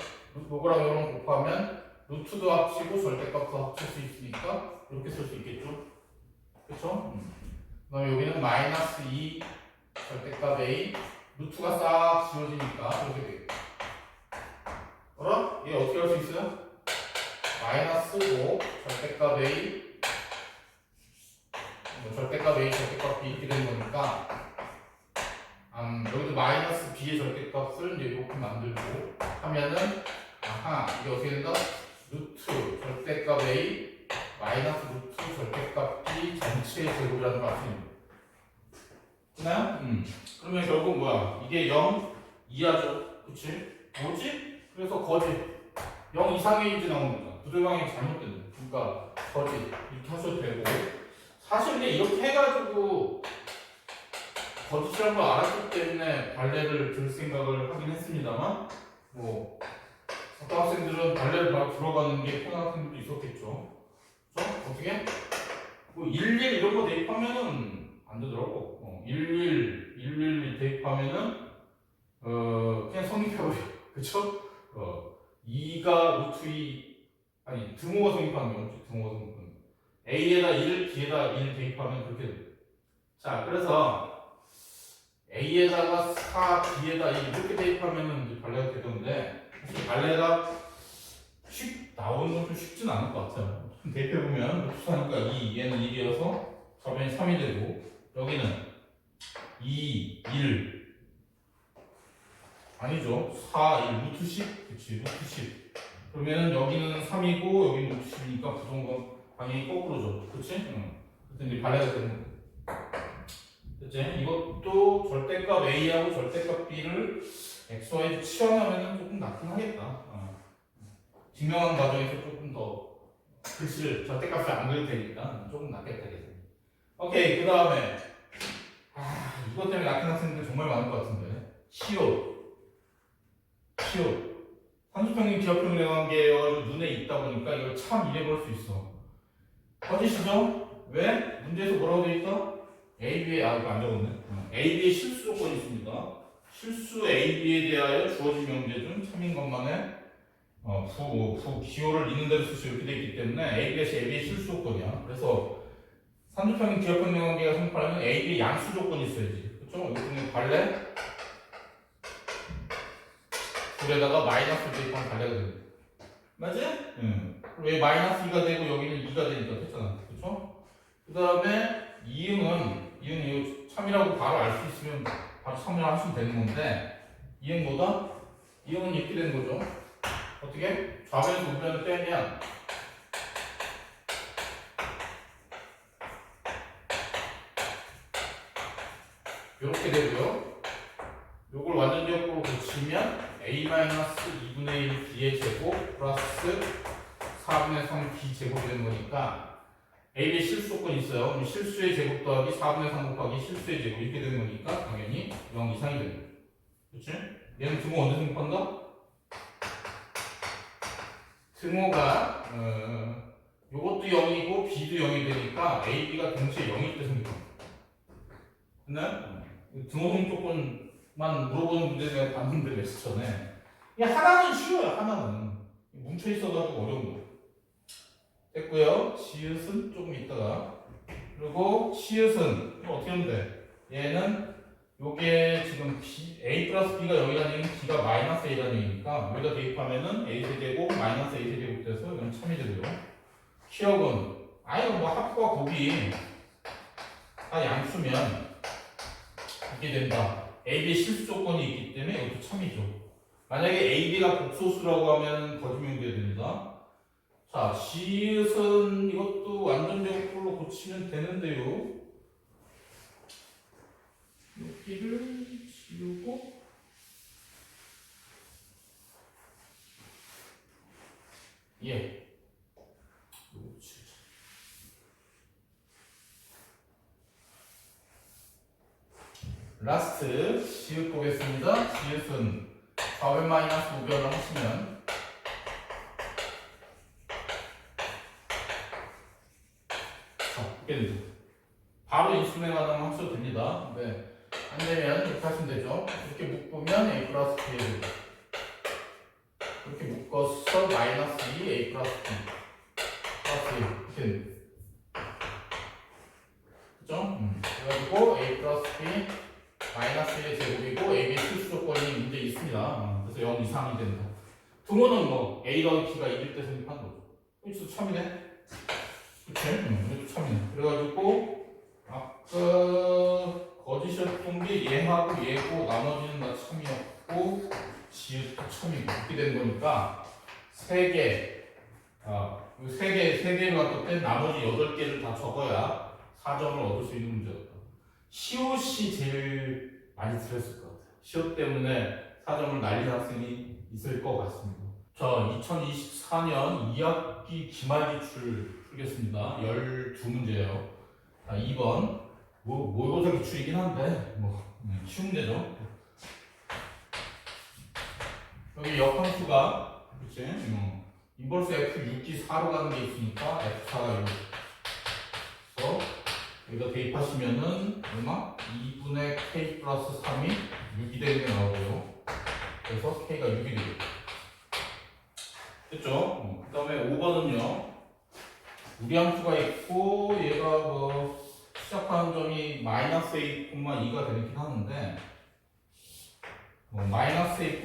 요거랑 요거랑 곱하면 루트도 합치고 절대값도 합칠 수 있으니까 이렇게 쓸 수 있겠죠? 그쵸? 그 다음에 여기는 마이너스 2 절대값 a 루트가 싹 지워지니까 이렇게 되겠죠. 그럼 얘 어떻게 할 수 있어요? 마이너스 5 절대값 a 절대값 a 절대값 b 이렇게 되는 거니까 여기도 마이너스 b의 절대값을 이제 이렇게 만들고 하면은 이게 어떻게 된다? 루트 절대값 a 마이너스 루트 절대값 b 전체의 제곱이라는 걸 알 수 있는 거예요. 됐나요? 그러면 결국 뭐야? 이게 0 이하죠. 그치? 뭐지? 그래서 거짓. 0 이상의 인지 나옵니다. 부등방이 잘못된다. 그러니까 거짓. 이렇게 하셔도 되고. 사실 근데 이렇게 해가지고 거짓이란 걸 알았기 때문에 발레를 들 생각을 하긴 했습니다만, 뭐 어떤 학생들은 발레를 바로 들어가는 게 편한 학생들도 있었겠죠. 그렇죠? 어떻게? 뭐 11 이런 거 대입하면은 안 되더라고. 11 대입하면은 그냥 성립해버려. 그쵸? 2가 루트 2 아니 등호가 성립하는 경우지. 등호가 성립하는 A에다 1, B에다 1 대입하면 그렇게 돼. 자, 그래서 A에다가 4, B에다 2 이렇게 대입하면은 이제 발레가 되던데 사실 발레가 나오는 건 좀 쉽진 않을 것 같아요. 대입해보면 루트하니까 2, 얘는 1이어서 좌변이 3이 되고 여기는 2, 1 아니죠. 4, 1, 루트 10 그치 루트 10 그러면은 여기는 3이고 여기는 루트 10이니까 부동건 방향이 거꾸로죠. 그치? 그래서 이제 발레가 되는 거예요. 그치? 이것도 절대값 A하고 절대값 B를 XY에 치환하면은 조금 낫긴 하겠다. 증명하는 과정에서 조금 더 글씨를 절대값을 안 그려도 되니까 조금 낫겠다. 오케이, 그 다음에 이것 때문에 낚인 학생들 정말 많을 것 같은데 시옷 산수평균 기하평균의 관계여가지고 눈에 있다 보니까 이걸 참 이해 볼 수 있어. 거짓이죠? 왜? 문제에서 뭐라고 되어 있다? AB의 이거 안 적었네. AB의 실수 조건이 있습니다. 실수 AB에 대하여 주어진 명제 중 참인 것만에 기호를 있는 대로 쓰시 이렇게 되어 있기 때문에 AB의 실수 조건이야. 그래서 산수평균 기하평균 관계가 성립하려면 AB의 양수 조건이 있어야지. 그렇죠? 여기는 발레 둘에다가 마이너스를 대입하면 발레가 됩니다. 맞지? 왜 마이너스 2가 되고 여기는 2가 되니까 됐잖아. 그렇죠? 그 다음에 이응은 이거 참이라고 바로 알 수 있으면 바로 참이라고 하시면 되는 건데 이응 뭐다? 이응은 이렇게 되는 거죠. 어떻게? 좌변에서 우변을 빼면 이렇게 되고요. 요걸 완전 제곱으로 고치면 a-2분의 1 b의 제곱 플러스 4분의 3 b 제곱이 되는 거니까 a의 실수 조건이 있어요. 그럼 실수의 제곱 더하기 4분의 3 곱하기 실수의 제곱 이렇게 되는 거니까 당연히 0 이상이 됩니다. 그치? 얘는 등호 언제 성립한다? 등호가 요것도 0이고 b도 0이 되니까 a, b가 동시에 0일 때 성립합니다. 됐나요? 등호 성립 조건만 물어보는 문제 내가 봤는데 며칠 전에 이게 하나는 쉬워요. 하나는 뭉쳐있어가지고 어려운 거 됐고요. 지읒은 조금 있다가 그리고 시읒은 어떻게 하면 돼? 얘는 요게 지금 a 플러스 b가 0이라는 얘기는 b가 마이너스 a라는 얘기니까 여기다 대입하면은 a 세제곱 마이너스 a 세제곱 돼서 이건 참이 되고요. 키역은 아예 뭐 합과 곱이 다 양수면 이게 된다. a, b 실수 조건이 있기 때문에 이것도 참이죠. 만약에 a, b가 복소수라고 하면 거짓명제가 됩니다. 자, 지읒은 이것도 완전 제곱으로 고치면 되는데요. 여기를 지우고 예. 라스트 지읒 보겠습니다. 지읒은 4변 마이너스 5변을 하시면 바로 인수분해 가능하면 하셔도 됩니다. 네. 안 되면 이렇게 하시면 되죠. 이렇게 묶으면 a 플러스 b에 되죠. 이렇게 묶어서 마이너스 2 a 플러스 b 플러스 1 이렇게 됩니다. 그죠? 그래가지고 a 플러스 b 마이너스 1의 제곱이고 ab의 실수 조건이 문제에 있습니다. 그래서 0 이상이 된다. 등호는 뭐 a 더하기 b가 1일 때 성립한 거죠. 이것도 참이네. 그치? 이것도 참이네. 그래가지고 아까 거짓이었던 게 얘하고 얘고 나머지는 다 참이었고 지읒도 참이고 이렇게 된 거니까 세 개를 갖다 뺀 나머지 8개를 다 적어야 4점을 얻을 수 있는 문제였다. 시옷이 제일 많이 들었을 것 같아요. 시옷 때문에 4점을 날린 학생이 있을 것 같습니다. 자, 2024년 2학기 기말기출 풀겠습니다. 12문제예요. 자, 2번 모의고사 기출이긴 한데 쉬운 문제죠. 여기 역함수가 그렇지? 인버스 f 6기 4로 가는 게 있으니까 f4가 여기 있어. 여기다 대입하시면은 얼마? 2분의 k 플러스 3이 6이 되는 게 나오고요. 그래서 k가 6이 되겠죠. 됐죠? 그 다음에 5번은요. 우리 함수가 있고 얘가 시작하는 점이 마이너스 a,2가 되긴 하는데 마이너스 a,2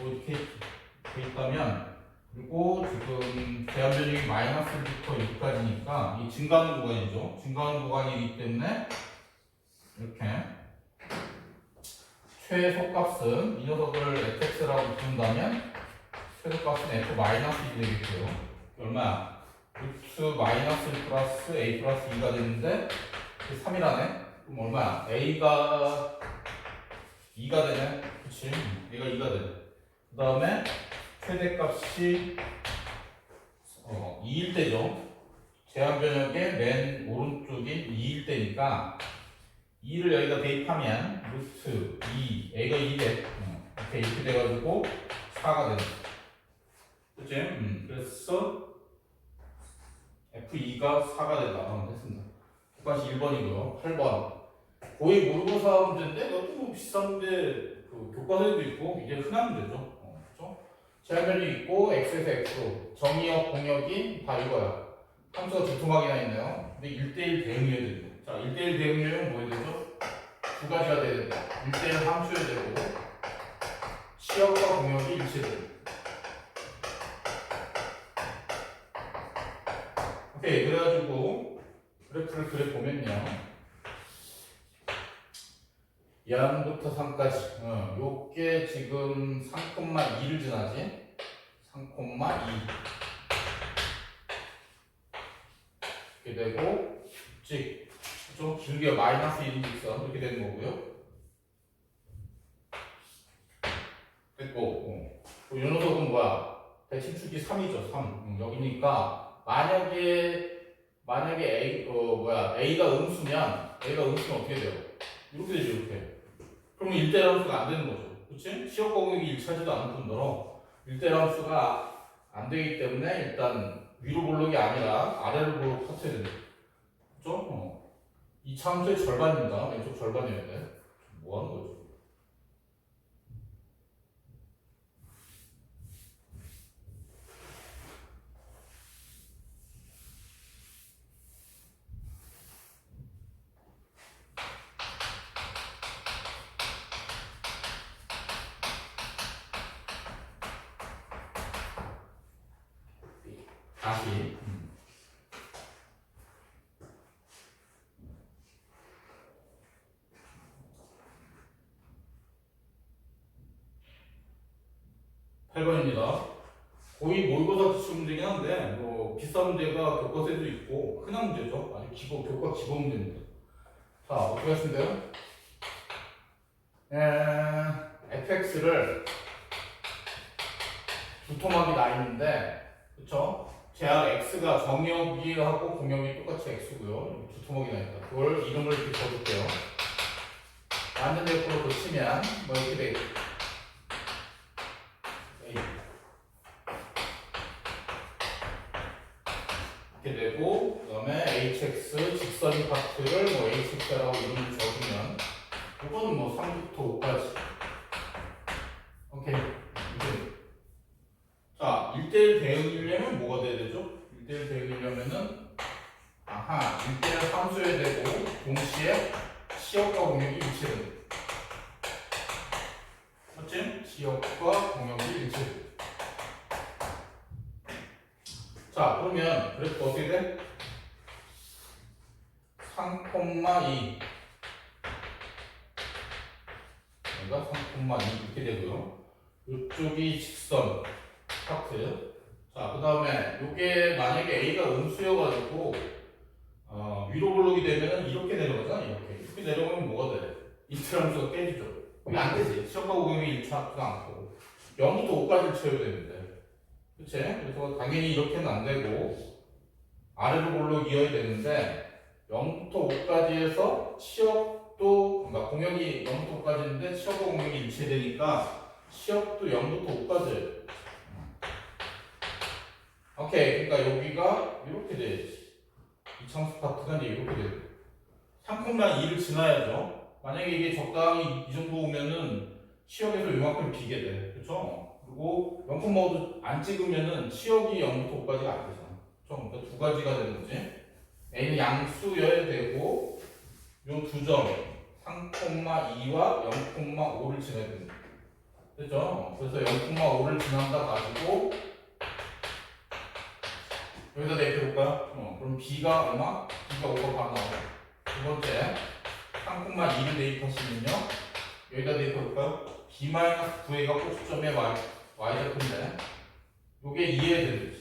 이렇게 돼 있다면 그리고 지금 제한 변형이 마이너스 1부터 6까지니까 이 증가하는 구간이죠. 증가하는 구간이기 때문에 이렇게 최소값은 이 녀석을 fx라고 부른다면 최소값은 f-1이 되겠고요. 얼마야? 루트 마이너스 1 플러스 a 플러스 2가 되는데 3이라네? 그럼 얼마야? a가 2가 되네? 그치? 얘가 2가 되네. 그 다음에 최대값이 2일 때죠. 제한 변형의 맨 오른쪽인 2일 때니까 2를 여기다 대입하면 루트 2, a가 2래. 이렇게 돼가지고 4가 되네. 그치? 그래서 F2가 4가 된다. 됐습니다. 객관식 1번이고요. 8번. 거의 모의고사 문제인데 이것도 비싼 문제 교과서에도 있고 이게 흔한 문제죠. 그렇죠? 제한 변이 있고 x에서 x로 정의역 공역이 다 이거야. 함수가 두토막이나 있네요. 근데 1대1 대응이어야 되죠. 자, 1대1 대응이면 뭐 해야 되죠? 두 가지가 돼야 된다. 1대1 함수여야 되고 시역과 공역이 일치해야 오케이, 그래가지고 그래프를 그려보면요. 양부터 3까지 요게 지금 3,2를 지나지? 3,2 이렇게 되고 좀 길게 마이너스 1인 직선 이렇게 되는 거고요. 됐고 이 녀석은 뭐야? 대칭축이 3이죠. 3 여기니까 만약에 A가 음수면 어떻게 돼요? 이렇게 되죠. 이렇게. 그러면 1대1 함수가 안 되는 거죠. 그치? 시역 공역이 일치하지도 않을 뿐더러 1대1 함수가 안 되기 때문에 일단 위로 볼록이 아니라 아래로 볼록 합쳐야 된다. 그죠? 이 함수의 절반입니다. 왼쪽 절반이어야 돼. 뭐 하는 거죠? 다시 8번입니다. 거의 모의고사 기출 문제긴 한데 비싼 문제가 교과서에도 있고 흔한 문제죠. 아주 교과 기본 문제입니다. 자, 어떻게 하시면 돼요? fx를 두 토막이 나 있는데 그쵸? 제약 x가 정역이하고 공역이 똑같이 x고요. 두 토막이 나 있다. 그걸 이름을 이렇게 적을게요. 완전 대표로 고치면 이렇게 되겠죠. 이렇게 되고 그 다음에 hx 직선 파트를 hx라고 이름을 적으면 이거는 3부터 5까지 오케이. 자, 1대1 대응이려면 뭐가 돼야 되죠? 1대1 대응이려면은 1대1 함수여야 되고 동시에 시역과 공역이 일치해야 맞지? 시역과 공역이 일치해야 자, 그러면 그래프 어떻게 돼? 3,2 여기가 3,2 이렇게 되고요. 이쪽이 직선 파트. 자, 그 다음에 이게 만약에 A가 음수여가지고 위로 블록이 되면은 이렇게 내려가잖아. 이렇게 내려가면 뭐가 돼? 인트람수가 깨지죠. 이게 안 되지. 시험과 고경이 일치하지도 않고 0부터 5까지를 채워야 되는데, 그치? 그래서 당연히 이렇게는 안 되고 아래로 블록 이어야 되는데 0부터 5까지에서 치역도, 그러니까 공역이 0부터 5까지인데 치역과 공역이 일치되니까 치역도 0부터 5까지. 오케이. 그러니까 여기가 이렇게 돼야지. 이창수 파트가 이제 이렇게 되고 3,2를 지나야죠. 만약에 이게 적당히 이 정도 오면은 치역에서 요만큼 비게 돼. 그쵸? 그리고 0,5도 안 찍으면은 치역이 0부터 5까지가 안 되잖아. 그쵸? 그러니까 두 가지가 되는 거지. A는 양수여야 되고 요 두 점 3,2와 0,5를 지나야 됩니다. 됐죠? 그래서 0,5를 지난다 가지고 여기다 대입해볼까요? 그럼 B가 얼마? B가 5가 바로 나와요. 두 번째 3,2를 대입하시면요. 여기다 대입해볼까요? B-9A가 꼭지점의 Y좌표인데 요게 2에 되겠지.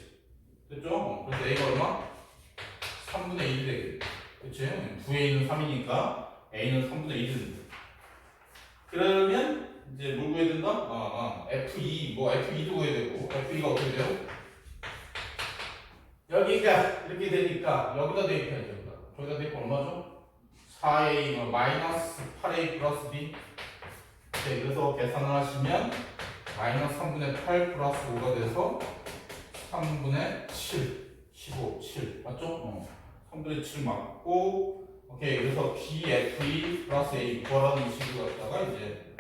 됐죠? 그래서 A가 얼마? 3분의 1이 되겠지. 그치? 9A는 3이니까 A는 3분의 1이 된다. 그러면 이제 뭘 구해야 된다? F2, F2도 구해야 되고 F2가 어떻게 돼요? 여기가 이렇게 되니까 여기다 대입해야죠. 저기다 대입 얼마죠? 4A 마이너스 8A 플러스 B. 네, 그래서 계산을 하시면 마이너스 3분의 8 플러스 5가 돼서 3분의 7 15, 7 맞죠? 3분의 7 맞고 오케이. 그래서 BFE 플러스 A 구하라는 이 식으로 갖다가 이제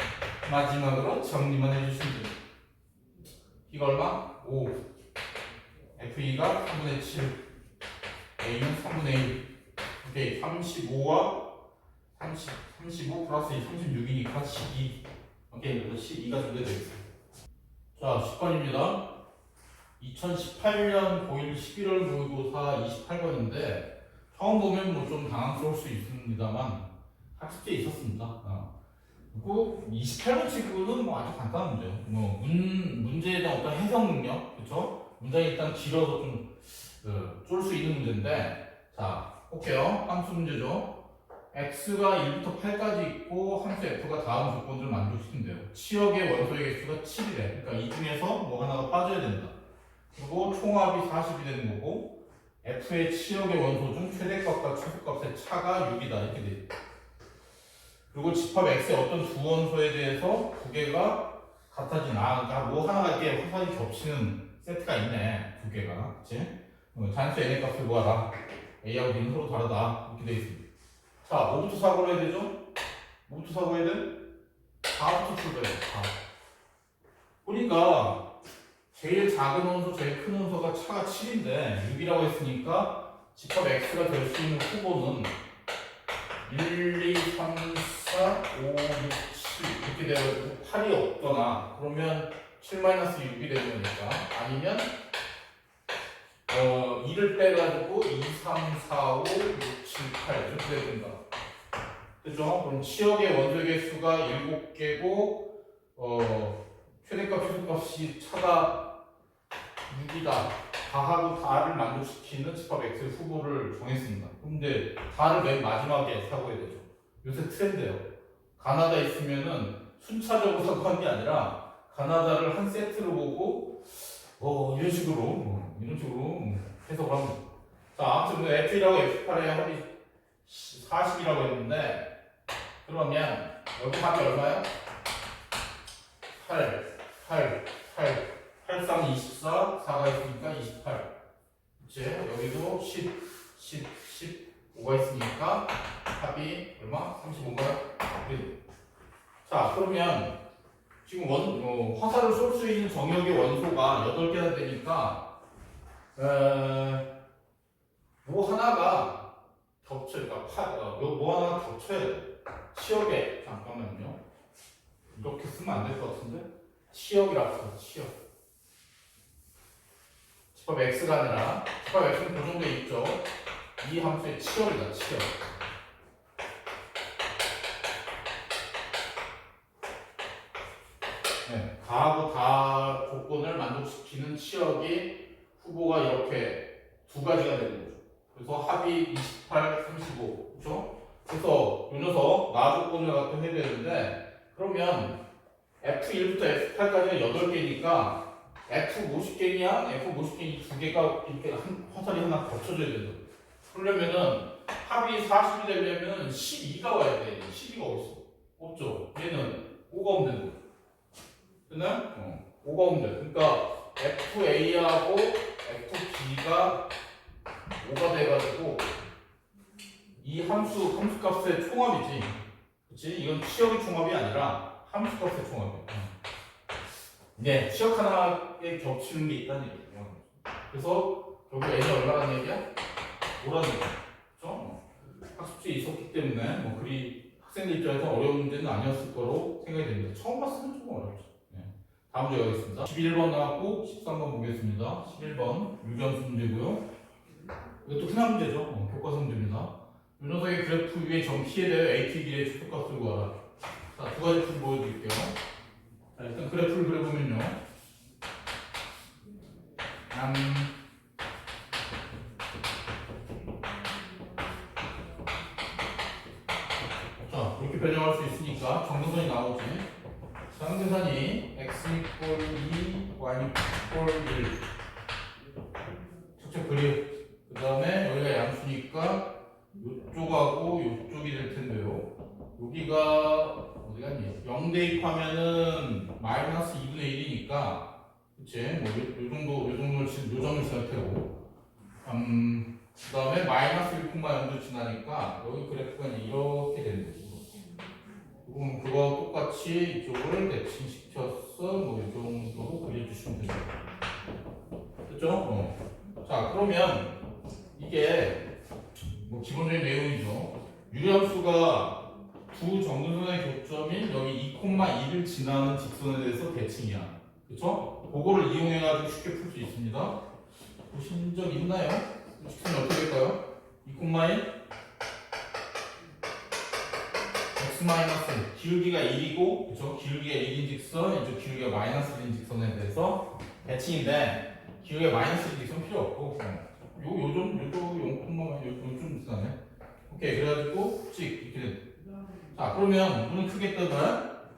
마지막으로 정리만 해주시면 됩니다. B가 얼마? 5 FE가 3분의 7 A는 3분의 1 오케이. 35와 35 플러스 36이니까 12 오케이. 그래서 12가 준비되겠습니다. 자 10번입니다 2018년 고1 11월 모의고사 28번인데 처음 보면 뭐 좀 당황스러울 수 있습니다만 학습지에 있었습니다. 그리고 28번 친구는 뭐 아주 간단한 문제예요. 뭐 문제에 대한 어떤 해석 능력, 그렇죠? 문장이 일단 길어서 좀 쫄 수 있는 문제인데, 자 볼게요. 함수 문제죠. x가 1부터 8까지 있고 함수 f가 다음 조건들을 만족시킨대요. 치역의 원소의 개수가 7이래. 그러니까 이 중에서 뭐 하나가 빠져야 된다. 그리고 총합이 40이 되는 거고 f의 치역의 원소 중 최대값과 최소값의 차가 6이다 이렇게 돼 있다. 그리고 집합 x의 어떤 두 원소에 대해서 두 개가 같아지나, 그러니까 뭐 하나가 이렇게 화살이 겹치는 세트가 있네. 두 개가, 그렇지? 잔수 n의 값을 구하라. a하고 b는 서로 다르다 이렇게 돼 있습니다. 자, 뭐부터 사고를 해야 되죠? 뭐부터 사고해야 돼? 4부터 출발해요. 4. 보니까 제일 작은 원소, 제일 큰 원소가 차가 7인데 6이라고 했으니까 집합 x가 될 수 있는 후보는 1, 2, 3, 4, 5, 6, 7 이렇게 되고 8이 없거나 그러면 7-6이 되는 거니까 아니면 2를 빼가지고 2, 3, 4, 5, 6, 7, 8 이렇게 된다. 그죠? 그럼 치역의 원소 개수가 7개고 최대값, 최소값이 차가 6이다. 다하고 다를 만족시키는 집합 x의 후보를 정했습니다. 근데 다를 맨 마지막에 사고해야 되죠. 요새 트렌드예요. 가나다 있으면은 순차적으로 사고한 게 아니라 가나다를 한 세트로 보고 이런 식으로 해석을 합니다. 자, 아무튼 F1하고 F8의 합이 40이라고 했는데 그러면 여기 합이 얼마야? 8, 3, 24, 4가 있으니까 28. 그치? 여기도 10, 5가 있으니까 합이 얼마? 35인가요? 자, 그러면 지금 화살을 쏠 수 있는 정역의 원소가 8개나 되니까 뭐 하나가 겹쳐요. 뭐 하나가 겹쳐야 돼. 치역에 잠깐만요. 이렇게 쓰면 안 될 것 같은데? 치역이라고 써. 치역. 집합 x가 아니라 집합 x는 고정되어 있죠. 이 함수의 치역이다. 치역. 네, 다하고 다 조건을 만족시키는 치역이 후보가 이렇게 두 가지가 되는 거죠. 그래서 합이 28, 35. 그렇죠? 그래서 이 녀석 나 조건을 갖고 해야 되는데 그러면 F1부터 F8까지는 8개니까 F50개냐 F50개 2개가 이렇게 한 화살이 하나 겹쳐져야 된다. 그러려면은 합이 40이 되려면 12가 와야 돼. 12가 어딨어? 없죠. 얘는 5가 없는 거. 그냥 5가 없는 거. 그러니까 FA하고 FB가 5가 돼가지고 이 함수 값의 총합이지. 그치? 이건 치역의 총합이 아니라 함수 값의 총합이야. 네, 치역 하나에 겹치는 게 있다는 얘기예요. 그래서 결국 n이 얼마라는 얘기야? 5라는 얘기야. 그렇죠? 학습지에 있었기 때문에 뭐 그리 학생들 입장에서 어려운 문제는 아니었을 거로 생각이 됩니다. 처음 봤으면 좀 어렵죠. 네. 다음 문제 가겠습니다. 11번 나왔고 13번 보겠습니다. 11번 유리함수 문제고요. 이것도 흔한 문제죠. 교과서 문제입니다. 이 녀석의 그래프 위에 점 P에 대해 AT 길이의 최소값을 구하라. 자, 두 가지 풀 보여드릴게요. 자, 일단 그래프를 그려보면요. 자, 이렇게 변형할 수 있으니까 정근선이 나오지. 상대선이 x 이꼴 2, y 이꼴 1. 직접 그려. 그 다음에 여기가 양수니까 요쪽하고 요쪽이 될 텐데요. 여기가 어디 갔니? 0 대입하면은 마이너스 2분의 1이니까 그치? 뭐 요 정도를 요 점을 지날 테고 그 다음에 마이너스 1,0도 지나니까 여기 그래프가 이렇게 되는 거고 그럼 그거 똑같이 이쪽을 대칭시켜서 뭐 이 정도로 그려주시면 되죠. 됐죠? 자, 그러면 이게 뭐 기본적인 내용이죠. 유리함수가 두 정근선의 교점인 여기 2,2를 지나는 직선에 대해서 대칭이야. 그쵸? 그거를 이용해가지고 쉽게 풀 수 있습니다. 보신 적 있나요? 직선이 어떻게 될까요? 2,1 x 기울기가 1이고 그쵸? 기울기가 1인 직선, 이쪽 기울기가 마이너스 1인 직선에 대해서 대칭인데 기울기가 마이너스 1인 직선 필요 없고 요좀 지나네. 오케이, 그래가지고 찍 이렇게 돼. 자, 그러면 눈을 크게 뜨면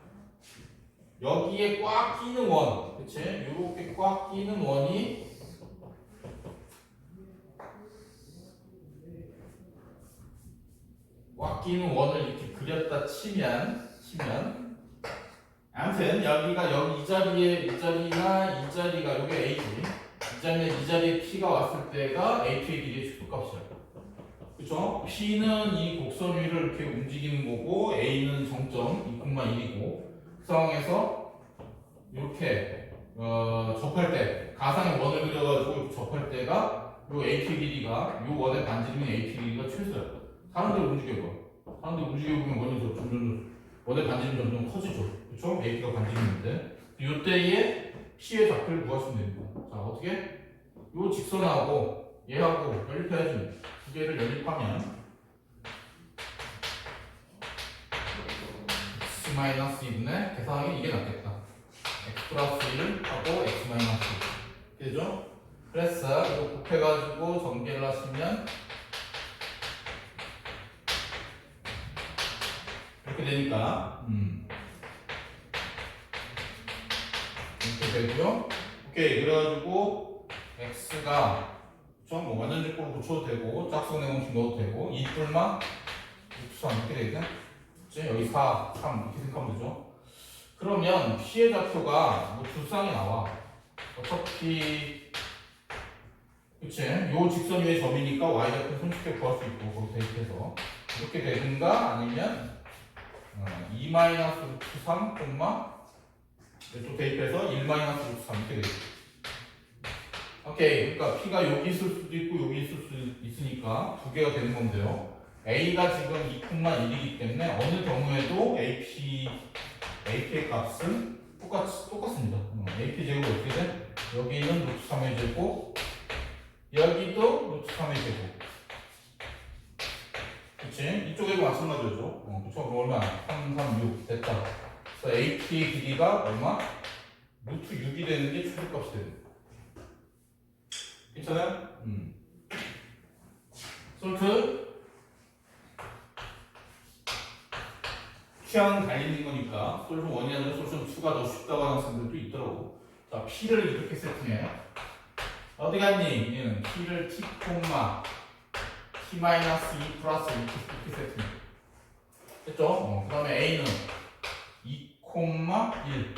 여기에 꽉 끼는 원, 그치? 이렇게 꽉 끼는 원이 꽉 끼는 원을 이렇게 그렸다 치면 아무튼 여기가 여기 이 자리나 이 자리가 여기 A지. 이 자리에 P가 왔을 때가 AP의 길이의 최소값이야. 그쵸? P는 이 곡선 위를 이렇게 움직이는 거고 A는 정점 2,1이고 그 상황에서 이렇게 접할 때 가상의 원을 그려가지고 접할 때가 요 AP 길이가 요 원의 반지름인 AP 길이가 최소야. 사람들 움직여봐. 사람들 움직여보면 원의 반지름 점점 커지죠. 그쵸? AP가 반지름인데 요때에 P의 좌표를 구하시면 됩니다. 자, 어떻게? 요 직선하고 얘하고 연립해야지. 두 개를 연립하면 x-2분의 계산하기 이게 낫겠다. x 플러스 1 하고 x-1 되죠? 그래서 이거 곱해가지고 전개를 하시면 이렇게 되니까 이렇게 되고요. 오케이, 그래가지고 x가 뭐 완전 직보로 붙여도 되고 짝수의 공식 넣어도 되고 2뿔만 3 이렇게 되겠네. 그치? 여기 4, 3 이렇게 생각하면 되죠. 그러면 P의 좌표가 뭐 두 쌍이 나와. 어차피 그치? 요 직선 위의 점이니까 Y 좌표 손쉽게 구할 수 있고 거기 대입해서 이렇게 되든가 아니면 2-3, 또 대입해서 1-3 이렇게 되겠죠. 오케이, 그러니까 P가 여기 있을 수도 있고 여기 있을 수 있으니까 두 개가 되는 건데요. A가 지금 2,1이기 때문에 어느 경우에도 AP의 값은 똑같습니다. AP 제곱이 어떻게 돼? 여기는 루트 3의 제곱, 여기도 루트 3의 제곱. 그치? 이쪽에도 마찬가지죠. 그쵸? 그럼 얼마? 3, 3, 6 됐다. 그래서 AP의 길이가 얼마? 루트 6이 되는 게 최소값이 되는 거예요. 괜찮아요? 솔트 취향은 갈리는 거니까 솔루션 1이 아니라 솔루션 2가 더 쉽다고 하는 학생들도 있더라고. 자, P를 이렇게 세팅해. 어디 갔니? 얘는 P를 T, T-2 플러스 이렇게 세팅해. 됐죠? 그 다음에 A는 2, 1.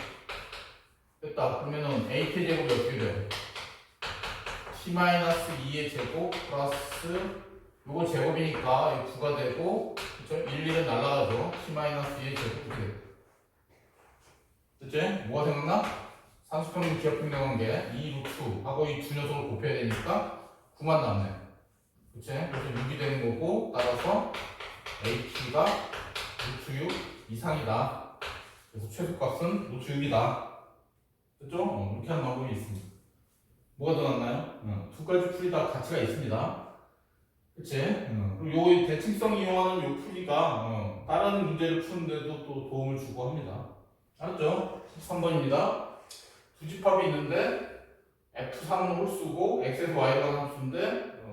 됐다. 그러면은 AT 제곱이 어떻게 돼? T-2의 제곱 플러스 요거 제곱이니까 9가 되고, 그쵸? 1, 1은 날라가죠. T-2의 제곱 이렇게 돼. 됐지? 뭐가 생각나? 산수평균 기하평균 관계 2 루트 하고 이 두 녀석을 곱해야 되니까 9만 남네. 그치? 그래서 6이 되는 거고, 따라서 AT가 루트 6 이상이다. 그래서 최소값은 루트 6이다. 됐죠? 이렇게 하는 방법이 있습니다. 뭐가 더 낫나요? 두 가지 풀이 다 가치가 있습니다. 그치? 그리고 요 대칭성 이용하는 요 풀이가 다른 문제를 푸는데도 또 도움을 주고 합니다. 알았죠? 13번입니다. 두 집합이 있는데 F3은 홀수고 X에서 Y가 함수인데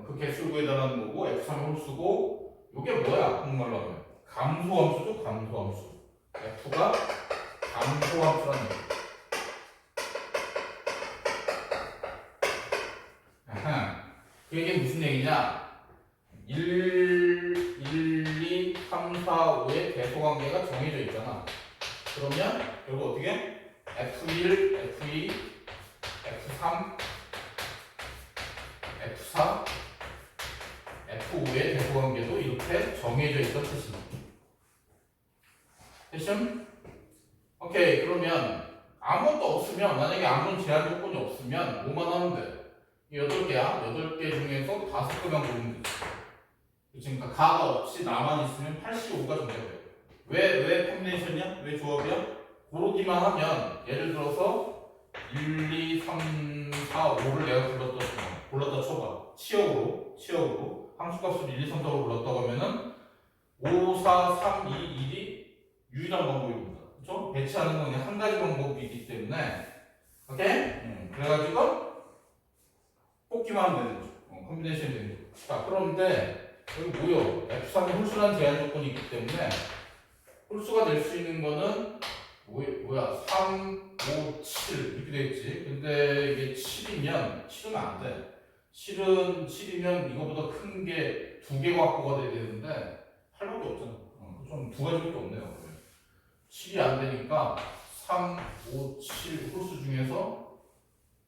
그 개수를 구해달라는 거고 F3은 홀수고 요게 뭐야? 한국말로 하면 감소함수죠? 감소함수. F가 감소함수라는 얘기. 그게 무슨 얘기냐? 1, 2, 3, 4, 5의 대소관계가 정해져 있잖아. 그러면 결국 어떻게? F1, F2, F3, F4, F5의 대소관계도 이렇게 정해져 있던 뜻이다. 됐죠? 오케이. 그러면 아무것도 없으면, 만약에 아무런 제한 조건이 없으면 5만 하면 돼. 8개야. 8개 중에서 5개만 고르면 되지. 그러니까 가가 없이 나만 있으면 85가 정답이에요. 왜 콤비네이션이야? 왜 조합이야? 고르기만 하면 예를 들어서 1, 2, 3, 4, 5를 내가 골랐다 쳐봐. 치역으로 함수값을 1, 2, 3, 4로 골랐다고 하면은 5, 4, 3, 2, 1이 유일한 방법입니다. 그렇죠? 배치하는 건 그냥 한 가지 방법이기 때문에 오케이? 그래가지고 뽑기만 하면 되는 거죠. 콤비네이션이 되는 거죠. 자, 그런데 여기 뭐요? F3이 홀수라는 제한 조건이 있기 때문에 홀수가 될 수 있는 거는 뭐야? 3, 5, 7 이렇게 되겠지. 근데 이게 7은 안 돼. 7이면 이거보다 큰 게 2개가 확보가 돼야 되는데 8밖에 없잖아. 좀 두 가지밖에 없네요. 7이 안 되니까 3, 5, 7 홀수 중에서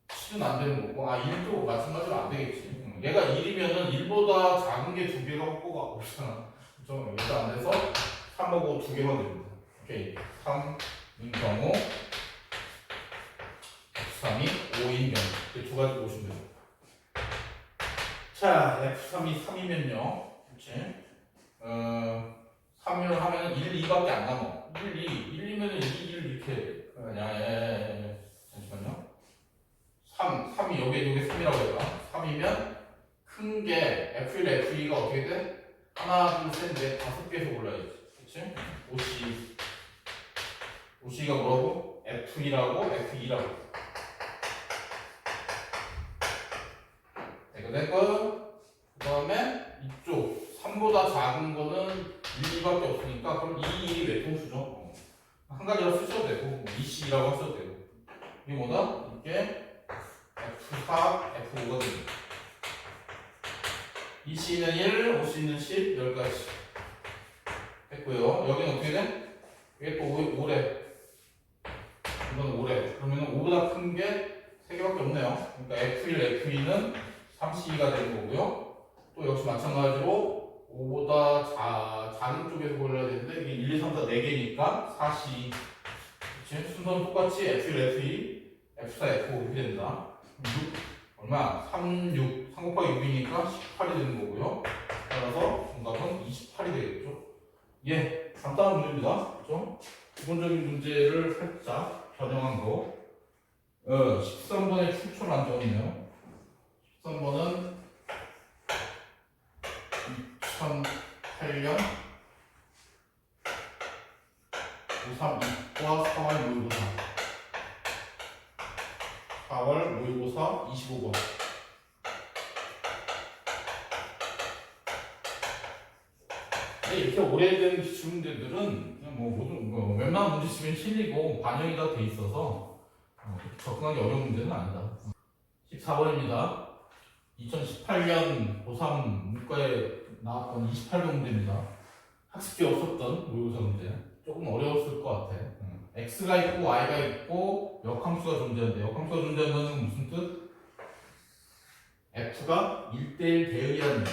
7은 안 되는 거고, 1도 마찬가지로 안 되겠지. 얘가 1이면은 1보다 작은 게 2개가 확보가 없잖아. 그죠? 얘도 안 돼서 3하고 2개만 됩니다. 오케이. 3인 경우, F3이 5인 경우. 이렇게 두 가지 보시면 돼요. 자, F3이 3이면요. 그치? 3을 하면은 1, 2밖에 안 남아. 1, 2면은 2, 1 이렇게. 잠시만요. 3이 여기에 3이라고 해봐. 3이면 큰 게 F1, F2가 어떻게 돼? 하나, 둘, 셋, 넷, 5개에서 골라야지. 그치? OC가 뭐라고? F1하고 F2라고. 됐고, 그 다음에 이쪽 3보다 작은 거는 1, 2밖에 없으니까 그럼 2, 1이 외통수죠. 한 가지로 쓰셔도 되고, EC라고 하셔도 되고. 이게 뭐다? 이게 F4, F5거든요. EC는 1, OC는 10, 여기까지. 됐고요. 여기는 어떻게 돼? 이게 또 5래. 이건 5래. 그러면 5보다 큰 게 3개밖에 없네요. 그러니까 F1, F2는 32가 되는 거고요. 또 역시 마찬가지로 5보다 작은 쪽에서 골라야 되는데 이게 1, 2, 3, 4, 4개니까 42. 그치? 순서는 똑같이 F1, F2, F4, F5 이렇게 된다. 6, 얼마? 3, 6. 3 곱하기 6이니까 18이 되는 거고요. 따라서 정답은 28이 되겠죠. 예, 간단한 문제입니다. 그렇죠? 기본적인 문제를 살짝 변형한 거. 13번에 출처를 안 적었네요. 13번은 2008년 고3 이과 4월 모의고사 4월 모의고사 25번 이렇게 오래된 기출문제들은 그냥 뭐 모든 웬만한 문제집엔 실리고 반영이 다 돼 있어서 접근하기 어려운 문제는 아니다. 14번입니다. 2018년 고3 문과에 나왔던 28번 문제입니다. 학습지 없었던 모의고사 문제. 조금 어려웠을 것 같아. x가 있고 y가 있고 역함수가 존재하는데 역함수가 존재하는 건 무슨 뜻? f가 1대1 대응이라는 얘기.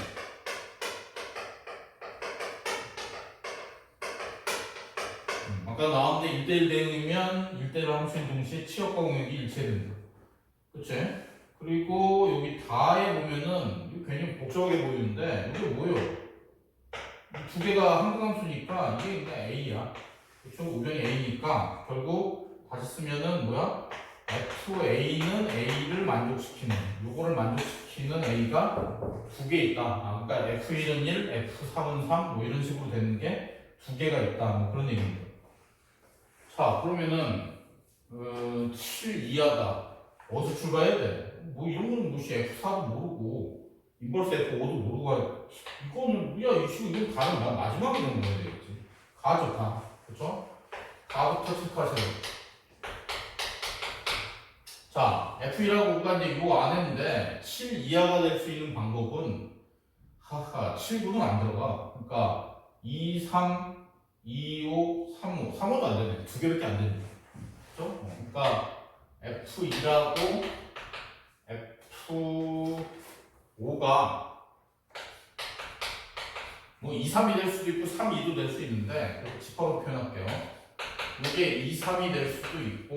아까 나왔는데 1대1 대응이면 1대1 함수인 동시에 치역과 공역이 일체된다. 그치? 그리고 여기 다에 보면은 이거 괜히 복잡하게 보이는데 이게 뭐예요? 두 개가 한등함수니까 이게 그냥 A야. 그쵸? 우변이 A니까 결국 다시 쓰면은 뭐야? FA는 A를 만족시키는 요거를 만족시키는 A가 두 개 있다. 그러니까 F1은 1, F3은 3 뭐 이런 식으로 되는 게 두 개가 있다. 뭐 그런 얘기입니다. 자 그러면은 7 이하다. 어디서 출발해야 돼? 뭐 이런 거는 무시 F4도 모르고 인버스 F5도 모르고 이거는 야 이건 다른 마지막에 넣는 거야 되겠지. 가죠 가. 그쵸? 가부터 체크하세요. 자 F1하고 5가 이제 요 안에인데 7 이하가 될 수 있는 방법은 하하 7, 9는 안 들어가. 그러니까 2, 3, 2, 5, 3, 5 3호도 안 되네. 두 개밖에 안 되네. 그쵸? 그러니까 F2라고 F5가 뭐 2, 3이 될 수도 있고 3, 2도 될 수 있는데 그렇게 집합으로 표현할게요. 이게 2, 3이 될 수도 있고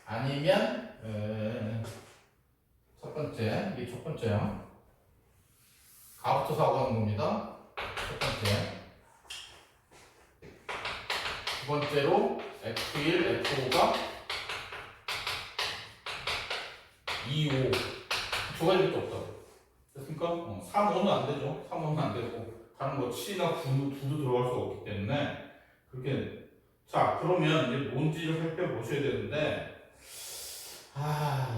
아니면 첫 번째 이게 첫 번째야. 가부터 사고하는 겁니다. 첫 번째. 두 번째로 F1, F5가 2, 5 두 가지밖에 없다고. 됐습니까? 3, 5는 안 되죠. 3, 5는 안 되고 다른 뭐 7이나 9도 들어갈 수가 없기 때문에 그렇게. 자 그러면 이제 뭔지를 살펴보셔야 되는데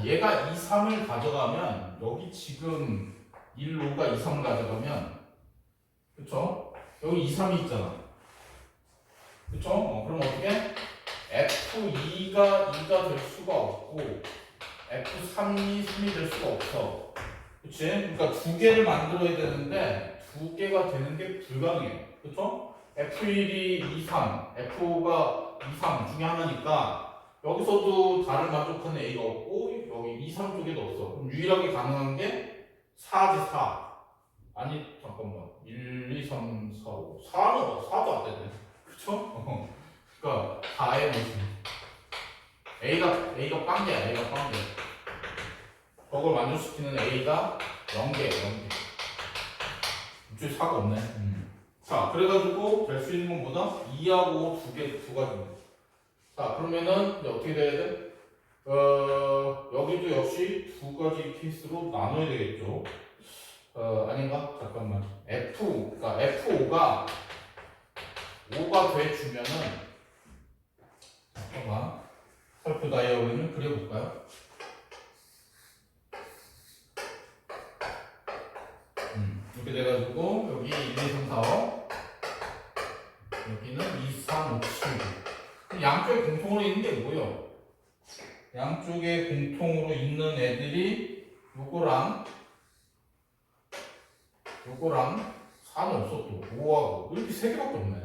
얘가 2, 3을 가져가면 여기 지금 1, 5가 2, 3을 가져가면 그쵸? 여기 2, 3이 있잖아. 그쵸? 그럼 어떻게? F2가 2가 될 수가 없고 F3이 3이 될 수가 없어. 그치? 그러니까 두 개를 만들어야 되는데 두 개가 되는 게 불가능해요. 그쵸? F1이 2, 3, F5가 2, 3 중에 하나니까 여기서도 다를 만족하는 A가 없고 여기 2, 3 쪽에도 없어. 그럼 유일하게 가능한 게 4지 4. 아니 잠깐만 1, 2, 3, 4, 5 4도 안 되네. 그쵸? 그러니까 4의 모습 A가 빵개야. A가 빵개. 저걸 만족시키는 A가 0개. 이쪽에 4가 없네. 자 그래가지고 될 수 있는 건 뭐다? 2하고 2두 가지입니다. 자 그러면은 이제 어떻게 돼야 돼? 여기도 역시 두 가지 케이스로 나눠야 되겠죠. 아닌가? 잠깐만. 그러니까 F5가 5가 돼주면은 잠깐만 설표 다이어그램을 그려볼까요? 이렇게 돼가지고 여기 1, 2, 3, 4, 5 여기는 2, 3, 5, 7 양쪽에 공통으로 있는 게 뭐예요? 양쪽에 공통으로 있는 애들이 요거랑 4는 없어. 또 5하고 이렇게 3개밖에 없네.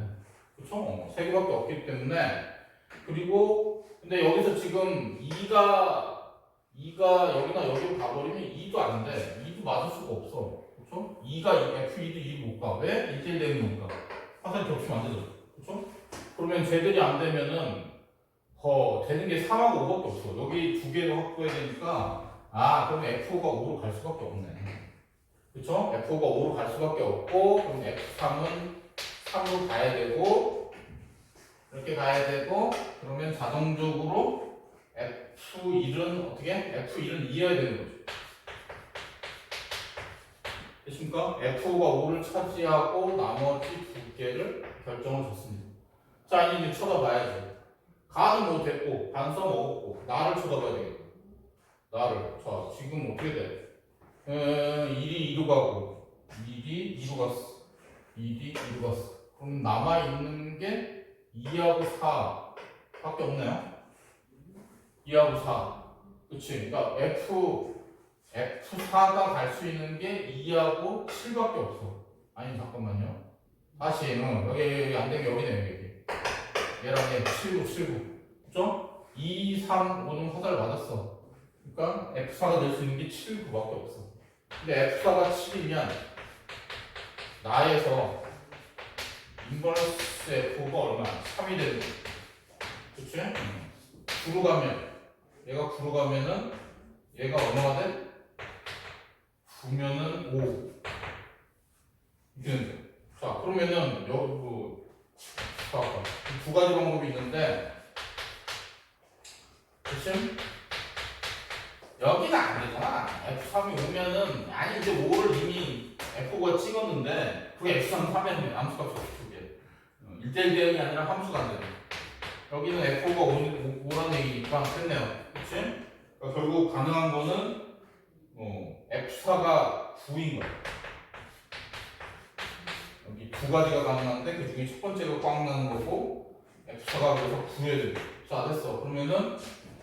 그쵸? 3개밖에 없기 때문에. 그리고 근데 여기서 지금 2가 여기나 여기로 가버리면 2도 안 돼. 2도 맞을 수가 없어. 그쵸? 2가 F2도 2를 못 가. 왜? 1대1 되는 거니까. 화살이 겹치면 안 되죠. 그쵸? 그러면 쟤들이 안 되면은 되는 게 3하고 5밖에 없어. 여기 두 개를 확보해야 되니까 그러면 F5가 5로 갈 수밖에 없네. 그쵸? F5가 5로 갈 수밖에 없고 그럼 F3은 3으로 가야 되고 이렇게 가야 되고 그러면 자동적으로 F1은 어떻게? F1은 2여야 되는 거죠. 됐습니까? F5가 5를 차지하고 나머지 두 개를 결정을 줬습니다. 자 이제 쳐다봐야지. 가는 뭐 됐고 반 써먹었고 나를 쳐다봐야 되겠다. 나를. 자 지금 어떻게 돼? 1이 2로 가고 1이 2로 갔어. 2D 2로 갔어. 그럼 남아있는 게 2하고 4 밖에 없네요. 2하고 4. 그치? 그러니까 F4가 갈 수 있는 게 2하고 7밖에 없어. 아니, 잠깐만요. 다시, 여기 안 되면 여기네, 여기. 얘랑 얘 7, 9, 7, 9. 그죠? 2, 3, 5는 화살 맞았어. 그러니까 F4가 될 수 있는 게 7, 9밖에 없어. 근데 F4가 7이면 나에서 인버스 F가 얼마? 3이 되는 거야. 그치? 9로 가면 얘가 9로 가면은 얘가 얼마가 돼? 9면은 5 이렇게 된대. 자, 그러면은 여기 두 가지 방법이 있는데, 그치? 여기는 안 되잖아. F3이 오면은, 아니 이제 5를 이미 F5가 찍었는데 그게 F3 3이면 함수값이 없어. 그게 1대1 대응이 아니라 함수가 안 되네. 여기는 F5가 5라는 얘기니까 됐네요. 그치? 그러니까 결국 가능한 거는 F4가 9인 거야. 여기 두 가지가 가능한데 그 중에 첫 번째가 꽉 나는 거고, F4가 그래서 9에 돼. 자, 됐어. 그러면은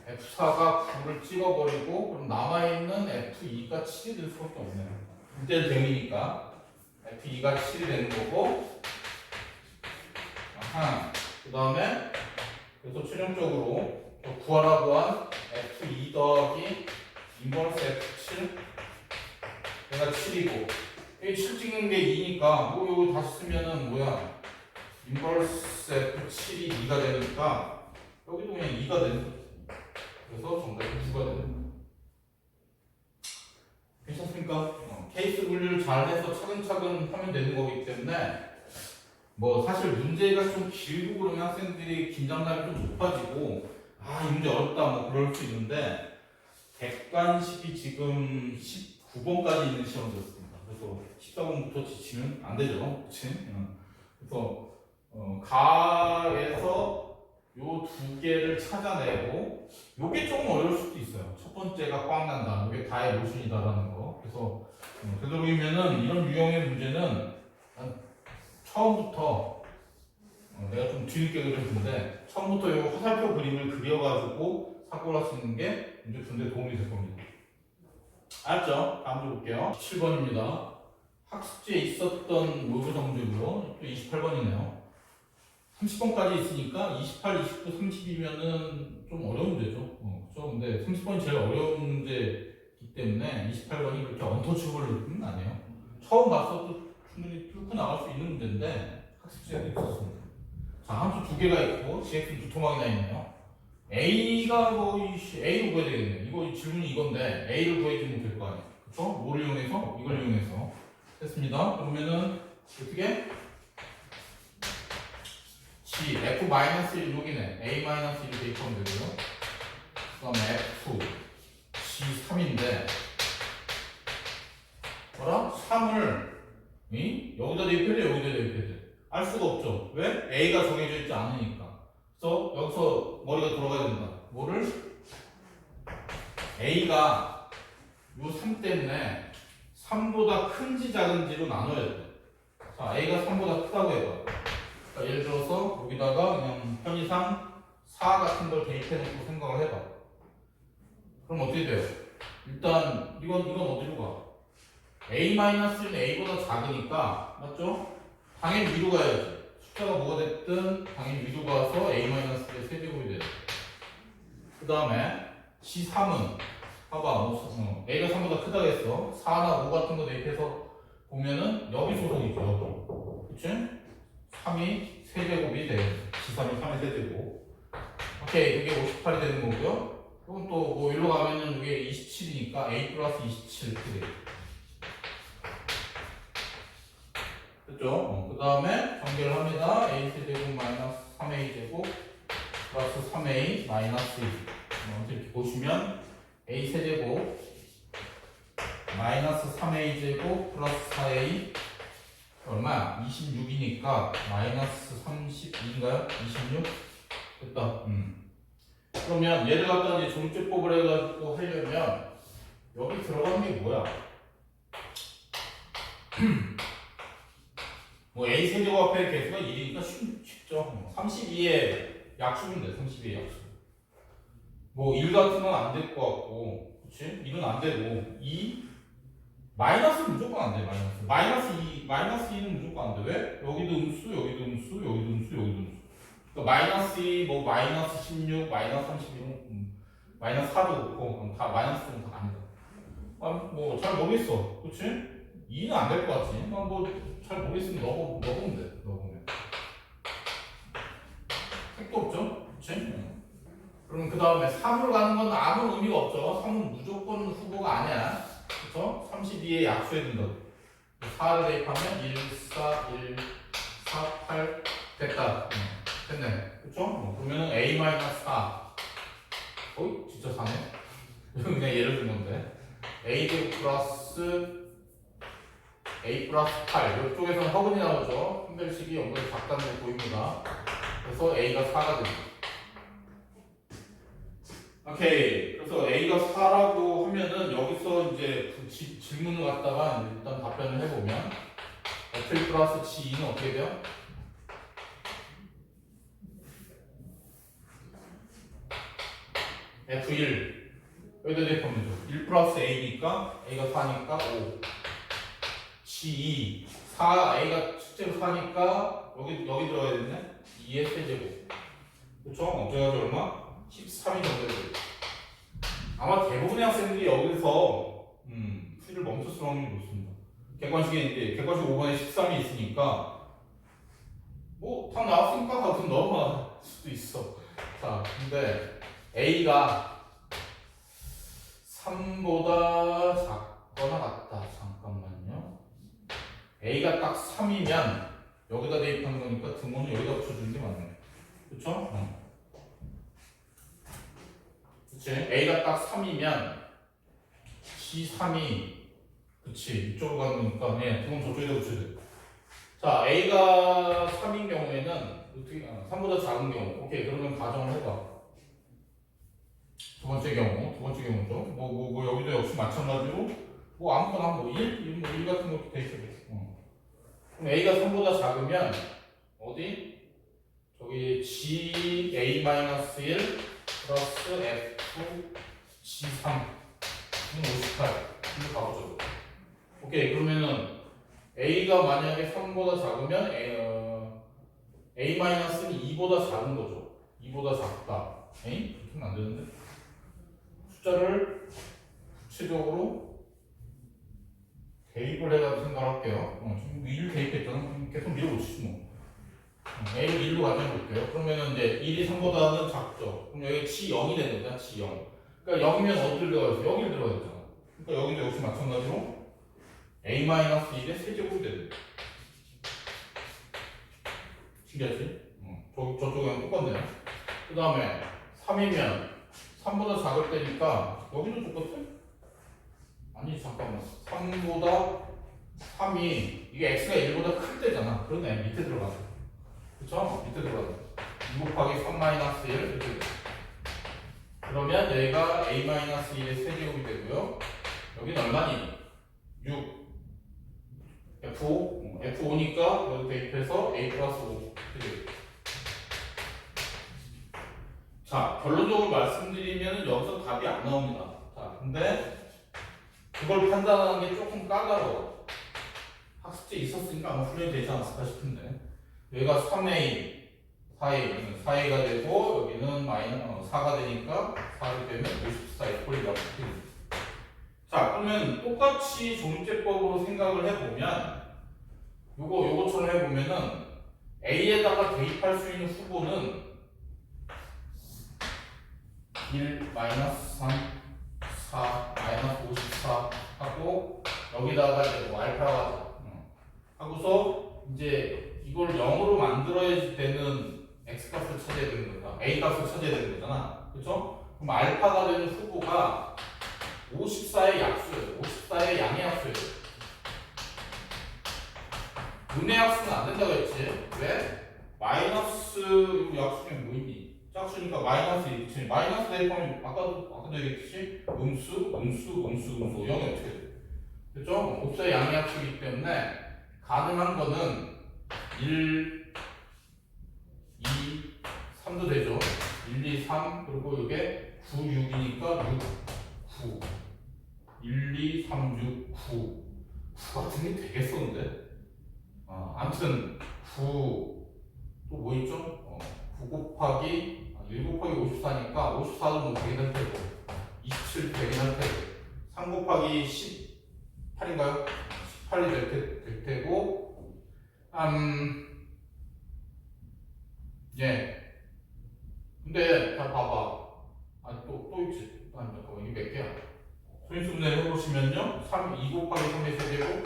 F4가 9를 찍어버리고, 그럼 남아있는 F2가 7이 될 수밖에 없네요. 일대일 대응이니까 F2가 7이 되는 거고, 그 다음에 그래서 최종적으로 구하라고 한 F2 더하기 인버스 F7, 얘가 7이고, 여기 7 찍는 게 2니까 이거 다시 쓰면은 뭐야? 인버스 F7이 2가 되니까 여기도 그냥 2가 되는 거지. 그래서 정답이 9가 되는 거야. 괜찮습니까? 케이스 분류를 잘 해서 차근차근 하면 되는 거기 때문에, 뭐 사실 문제가 좀 길고 그러면 학생들이 긴장감이 좀 높아지고, 아, 이 문제 어렵다 뭐 그럴 수 있는데, 객관식이 지금 19번까지 있는 시험이었습니다. 그래서 14번부터 지치면 안 되죠. 그치? 그래서 가에서 요 두 개를 찾아내고, 요게 조금 어려울 수도 있어요. 첫 번째가 꽉 난다. 요게 다의 모순이다라는 거. 그래서 되도록이면은 이런 유형의 문제는 처음부터 내가 좀 뒤늦게 그렸는데, 처음부터 요 화살표 그림을 그려가지고 사고를 할 수 있는 게 문제 푸는데 도움이 될 겁니다. 알았죠? 다음 주 볼게요. 7번입니다. 학습지에 있었던 모의고사 문제고요. 또 28번이네요. 30번까지 있으니까 28, 29, 30이면은 좀 어려운 문제죠. 그렇죠? 근데 30번이 제일 어려운 문제이기 때문에 28번이 그렇게 언터치블 느낌은 아니에요. 처음 봤어도 충분히 뚫고 나갈 수 있는 문제인데 학습지에도 있었습니다. 자, 함수 두 개가 있고 GX는 두 토막이나 있네요. A가 A를 구해야 되겠네. 이거 질문이 이건데 A를 구해주지 못할 거 아니에요. 그쵸? 뭐를 이용해서? 이걸 이용해서. 됐습니다. 그러면은 어떻게? G, F-1 여기네. A-1 대입하면 되고요. 그 다음에 F, G 3인데 뭐라? 3을 여기다 대입해야 돼, 여기다 대입해야 돼. 알 수가 없죠. 왜? A가 정해져 있지 않으니까. 그래서 여기서 머리가 돌아가야 된다. 뭐를? A가 요 3 때문에 3보다 큰지 작은지로 나눠야 돼. 자, A가 3보다 크다고 해봐. 자, 예를 들어서 여기다가 그냥 편의상 4 같은 걸 대입해놓고 생각을 해봐. 그럼 어떻게 돼요? 일단 이건 어디로 가? A-는 A보다 작으니까, 맞죠? 당연히 위로 가야지. 숫자가 뭐가 됐든 당연히 위로 가서 A-의 세제곱이 돼요. 그 다음에 C3은 봐봐, A가 3보다 크다고 했어. 4나 5 같은 거 대입해서 보면은 여기 소속이죠. 여기. 그치? 3이 세제곱이 돼요. C3이 3의 세제곱. 오케이, 그게 58이 되는 거고요. 그럼 또 뭐 일로 가면은 이게 27이니까 A 플러스 27 이렇게 돼요. 됐죠? 그 다음에 전개를 합니다. A 세제곱 마이너스 3A 제곱 플러스 3A 마이너스 2. 이렇게 보시면 A 세제곱 마이너스 3A 제곱 플러스 4A 얼마? 26이니까 마이너스 32인가요? 26? 됐다. 그러면 얘를 갖다 이제 종집법을 해가지고 하려면 여기 들어가는 게 뭐야? 뭐 A 세제곱 앞에 개수가 1이니까 쉽죠. 32의 약수면 돼. 32의 약수. 뭐 1 같은 건 안 될 것 같고, 그치? 1은 안 되고, 2 마이너스는 무조건 안 돼. 마이너스 2는 무조건 안 돼. 왜? 여기도 음수, 여기도 음수, 여기도 음수, 여기도 음수. 그러니까 마이너스 2, 뭐 마이너스 16, 마이너스 31, 마이너스 4도 그렇고 다 마이너스는 다 아니다. 뭐 잘 모르겠어, 그렇지? 2는 안 될 것 같지? 뭐 잘 모르겠으면 넣어보면 돼. 넣어보면 택도 없죠, 그렇지? 그럼 그 다음에 3으로 가는 건 아무 의미가 없죠. 3은 무조건 후보가 아니야, 그렇죠? 32에 약수해야 된다. 4를 대입하면 1, 4, 1, 4, 8 됐다. 됐네. 그쵸? 그러면은 A-4. 어이? 진짜 4네? 이건 그냥 예를 든 건데. A 플러스 A 플러스 8. 이쪽에서는 허근이 나오죠. 분별식이 연결 작다는 게 보입니다. 그래서 A가 4가 됩니다. 오케이. 그래서 A가 4라고 하면은 여기서 이제 그 질문을 갖다가 일단 답변을 해보면 F1 플러스 G2는 어떻게 돼요? F1 여기다 대입하면 되죠. 1 플러스 A니까 A가 4니까 5 G2 4 A가 실제로 4니까 여기 들어가야 되네. 2의 세제곱 그쵸? 그래가지고 얼마? 13이 정도 되죠. 아마 대부분의 학생들이 여기서 풀이를 멈췄을 확률이 높습니다. 객관식에 이제 객관식 5번에 13이 있으니까 뭐 다 나왔으니까 같은 넘어갈 수도 있어. 자 근데 A가 3보다 작거나 같다. 잠깐만요. A가 딱 3이면 여기다 대입하는 거니까 등호는 여기다 붙여주는 게 맞네. 그쵸? 그치? A가 딱 3이면 C3이 그치 이쪽으로 가는 거니까 네, 등호는 저쪽에다 붙여야 돼. 자 A가 3인 경우에는 어떻게 3보다 작은 경우 오케이 그러면 가정을 해봐. 두 번째 경우죠. 뭐 여기도 역시 마찬가지로 뭐 아무거나 뭐 1 같은 것도 돼 있어요. 그럼 A가 3보다 작으면 어디? 저기 G A-1 플러스 F G3 58 이거 가보죠. 오케이 그러면은 A가 만약에 3보다 작으면 A-는 2보다 작은 거죠. 2보다 작다. 에이? 그렇게는 안 되는데? 숫자를 구체적으로 대입을 해가지고 생각할게요. 지금 1 대입했잖아. 계속 밀어붙이지 뭐. A를 1로 가져볼게요. 그러면은 이제 1이 3보다는 작죠. 그럼 여기 G0이 되는 거야. G0. 그러니까 0이면 어디를 들어가야지? 여기를 들어가야 되잖아. 그러니까 여기도 역시 마찬가지로 A-1의 세제곱이 되는 거야. 신기하지? 저쪽이랑 똑같네요. 그 다음에 3이면 3보다 작을 때니까 여기도 똑같아? 아니 잠깐만 3보다 3이 이게 x가 1보다 클 때잖아. 그러네 밑에 들어가서 그쵸? 밑에 들어가서 2 곱하기 3 마이너스 1 이렇게 돼. 그러면 얘가 A-1의 세제곱이 되고요. 여기는 얼마니? 6 F5 F5니까 여기 대입해서 A 플러스 5 이렇게 자, 결론적으로 말씀드리면 여기서 답이 안 나옵니다. 자, 근데 그걸 판단하는 게 조금 까다로워. 학습지에 있었으니까 아마 훈련이 되지 않았을까 싶은데 여기가 3A, 4A가 되고 여기는 4가 되니까 4가 되면 54의 꼴이라고 합니다. 자, 그러면 똑같이 종립제법으로 생각을 해보면 요거처럼 해보면은 A에다가 대입할 수 있는 후보는 1, 마이너스 3, 4, 마이너스 54 하고 여기다가 이제 뭐 알파가 하고서 이제 이걸 0으로 만들어야 되는 x값을 찾아야 되는 거다. a값을 찾아야 되는 거잖아. 그렇죠? 그럼 알파가 되는 후보가 54의 약수예요. 54의 양의 약수예요. 음의 약수는 안 된다고 했지. 왜? 마이너스 약수 중에 뭐 있니? 짝수니까 마이너스 1, 마이너스 대입하면 아까도 얘기했듯이 음수 0이 어떻게 돼? 그렇죠? 곱수의 양의 약수이기 때문에 가능한 거는 1, 2, 3도 되죠. 1, 2, 3 그리고 이게 9, 6이니까 6, 9 1, 2, 3, 6, 9 9 같은 게 되겠었는데 아무튼 9 또 뭐 있죠? 9 곱하기 1 곱하기 54니까 54도 뭐 되긴 할 테고 27 되긴 할 테고 3 곱하기 18인가요? 18이 될 테고 예. 근데 다 봐봐. 또 있지. 잠깐만 이게 몇 개야? 소인수분해를 해보시면요 2 곱하기 3의 세제곱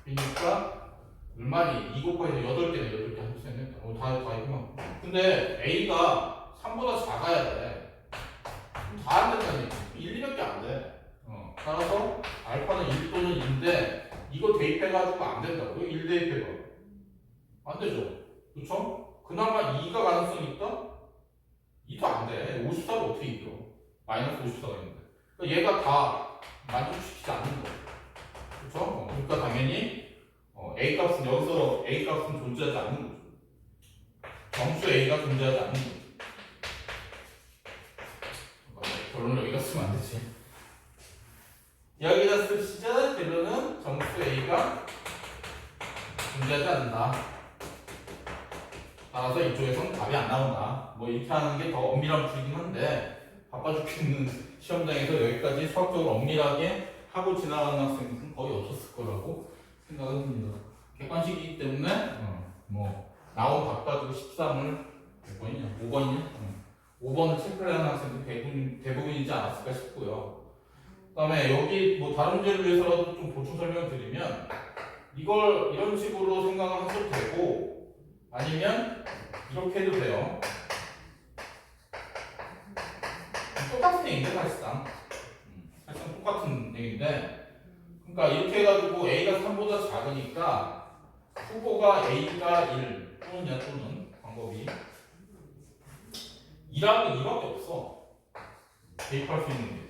이니까 얼마니? 2 곱하기 8개네. 8개 한 셈네. 다 있구만. 근데 A가 3보다 작아야 돼. 다 안 된다니. 1, 2밖에 안 돼. 따라서 알파는 1 또는 2인데 이거 대입해가지고 안 된다고. 1 대입해봐. 안 되죠. 그쵸? 그나마 2가 가능성이 있다? 2도 안 돼. 54를 어떻게 이겨? 마이너스 54가 있는데. 그러니까 얘가 다 만족시키지 않는 거야. 그쵸? 그러니까 당연히 A 값은 여기서 A 값은 존재하지 않는 거죠. 정수 A가 존재하지 않는 거죠. 결론을 여기다 쓰면 안 되지. 여기다 씁시자. 결론은 정수 A가 존재하지 않는다. 따라서 이쪽에서는 답이 안 나온다. 뭐 이렇게 하는 게 더 엄밀한 풀이긴 한데 바빠 죽겠는 시험장에서 여기까지 수학적으로 엄밀하게 하고 지나가는 학생은 거의 없었을 거라고 생각을 합니다. 객관식이기 때문에 뭐 나온 답 가지고 13을 몇 번이냐? 5번이냐? 5번을 체크를 하는 학생들 대부분이지 않았을까 싶고요. 그 다음에 여기 뭐 다른 문제를 위해서라도 좀 보충 설명을 드리면 이걸 이런 식으로 생각을 하셔도 되고 아니면 이렇게 해도 돼요. 똑같은 얘기인데 사실상 똑같은 얘기인데 그러니까 이렇게 해가지고 A가 3보다 작으니까 후보가 A가 1 또는 방법이 2라고 2밖에 없어. 대입할 수 있는 게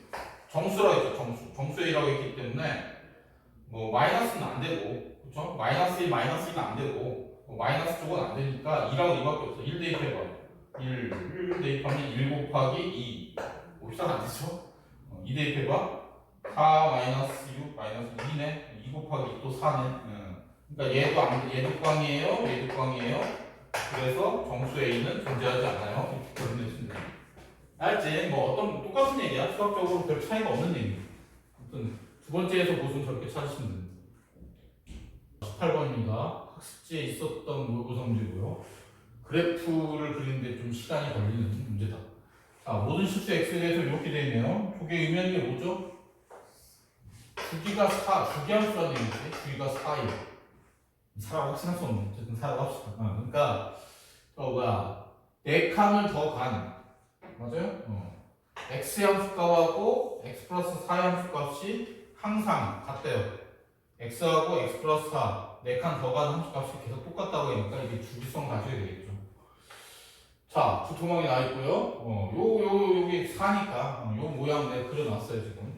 정수라고 했죠. 정수 A라고 했기 때문에 뭐 마이너스는 안 되고 그렇죠? 마이너스 1 마이너스 2는 안 되고 뭐 마이너스 쪽은 안 되니까 2라고 2밖에 없어. 1 대입해봐. 1 대입하면 1 곱하기 2 54가 안 되죠? 2 대입해봐. 4 마이너스 6 마이너스 2네. 2 곱하기 또 4네. 그러니까 얘도 꽝이에요. 얘도 꽝이에요. 그래서 정수 A는 존재하지 않아요. 이렇게 결론내시면 돼요. 알지? 뭐 어떤 똑같은 얘기야. 수학적으로 별 차이가 없는 얘기. 아무튼 두 번째에서 보시면 저렇게 찾으시면 됩니다. 18번입니다. 학습지에 있었던 모의고사 문제고요. 그래프를 그리는데 좀 시간이 걸리는 문제다. 자, 모든 실수 x에 대해서 이렇게 되어 있네요. 저게 의미하는 게 뭐죠? 주기가 4, 주기함수라는 얘기지. 주기가 4예요. 4라고 확신할 수 없는 어쨌든 4라고 합시다. 그러니까 4칸을 더 간 맞아요? x의 함수값하고 x 플러스 4의 함수값이 항상 같대요. x하고 x 플러스 4, 4칸 더 가는 함수값이 계속 똑같다고 하니까 이게 주기성 가져야 되겠죠. 자, 두토막이 나 있고요. 여기 4니까 요 모양 내가 그려놨어요 지금.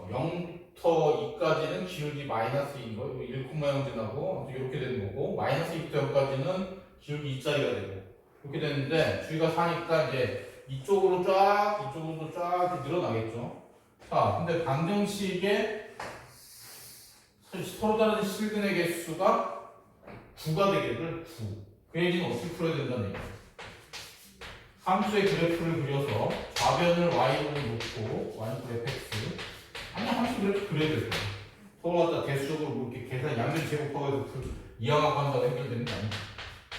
0부터 2까지는 기울기 마이너스 2인 거예요. 1,0 지나고 이렇게 되는 거고 마이너스 2부터 0까지는 기울기 2짜리가 되고 이렇게 되는데 주기가 4니까 이제 이쪽으로 쫙 이쪽으로도 쫙 이렇게 늘어나겠죠. 자, 근데 방정식의 서로 다른 실근의 개수가 9가 되기를 9. 그 얘기는 어떻게 풀어야 된다는 얘기예요. 함수의 그래프를 그려서 좌변을 y로 놓고 y는 fx 아니 함수 그래프 그려야 돼요. 서로 갖다 대수적으로 뭐 이렇게 계산 양면 제곱하고 해서 이항하고 한다고 해결되는 게 아니에요.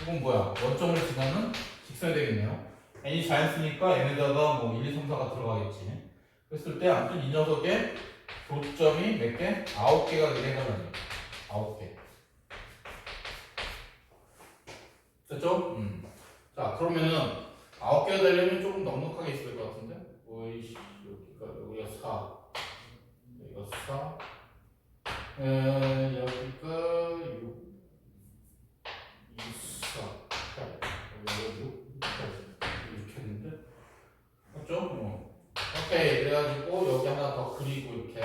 이건 뭐야? 원점을 지나는 직선이 되겠네요. n이 자연수니까 n에다가 뭐 1, 2, 3, 4가 들어가겠지. 그랬을 때 아무튼 이 녀석의 교점이 몇 개? 9개가 되게 해달라는 얘기예요. 9개. 됐죠? 자, 그러면은 9개가 되려면 조금 넉넉하게 있을 것 같은데? 여기가 4. 여기가 4. 여기가 6. 2, 4. 8. 여기가 6. 8. 이렇게 했는데? 맞죠? 오케이. 그래가지고 여기 하나 더 그리고 이렇게.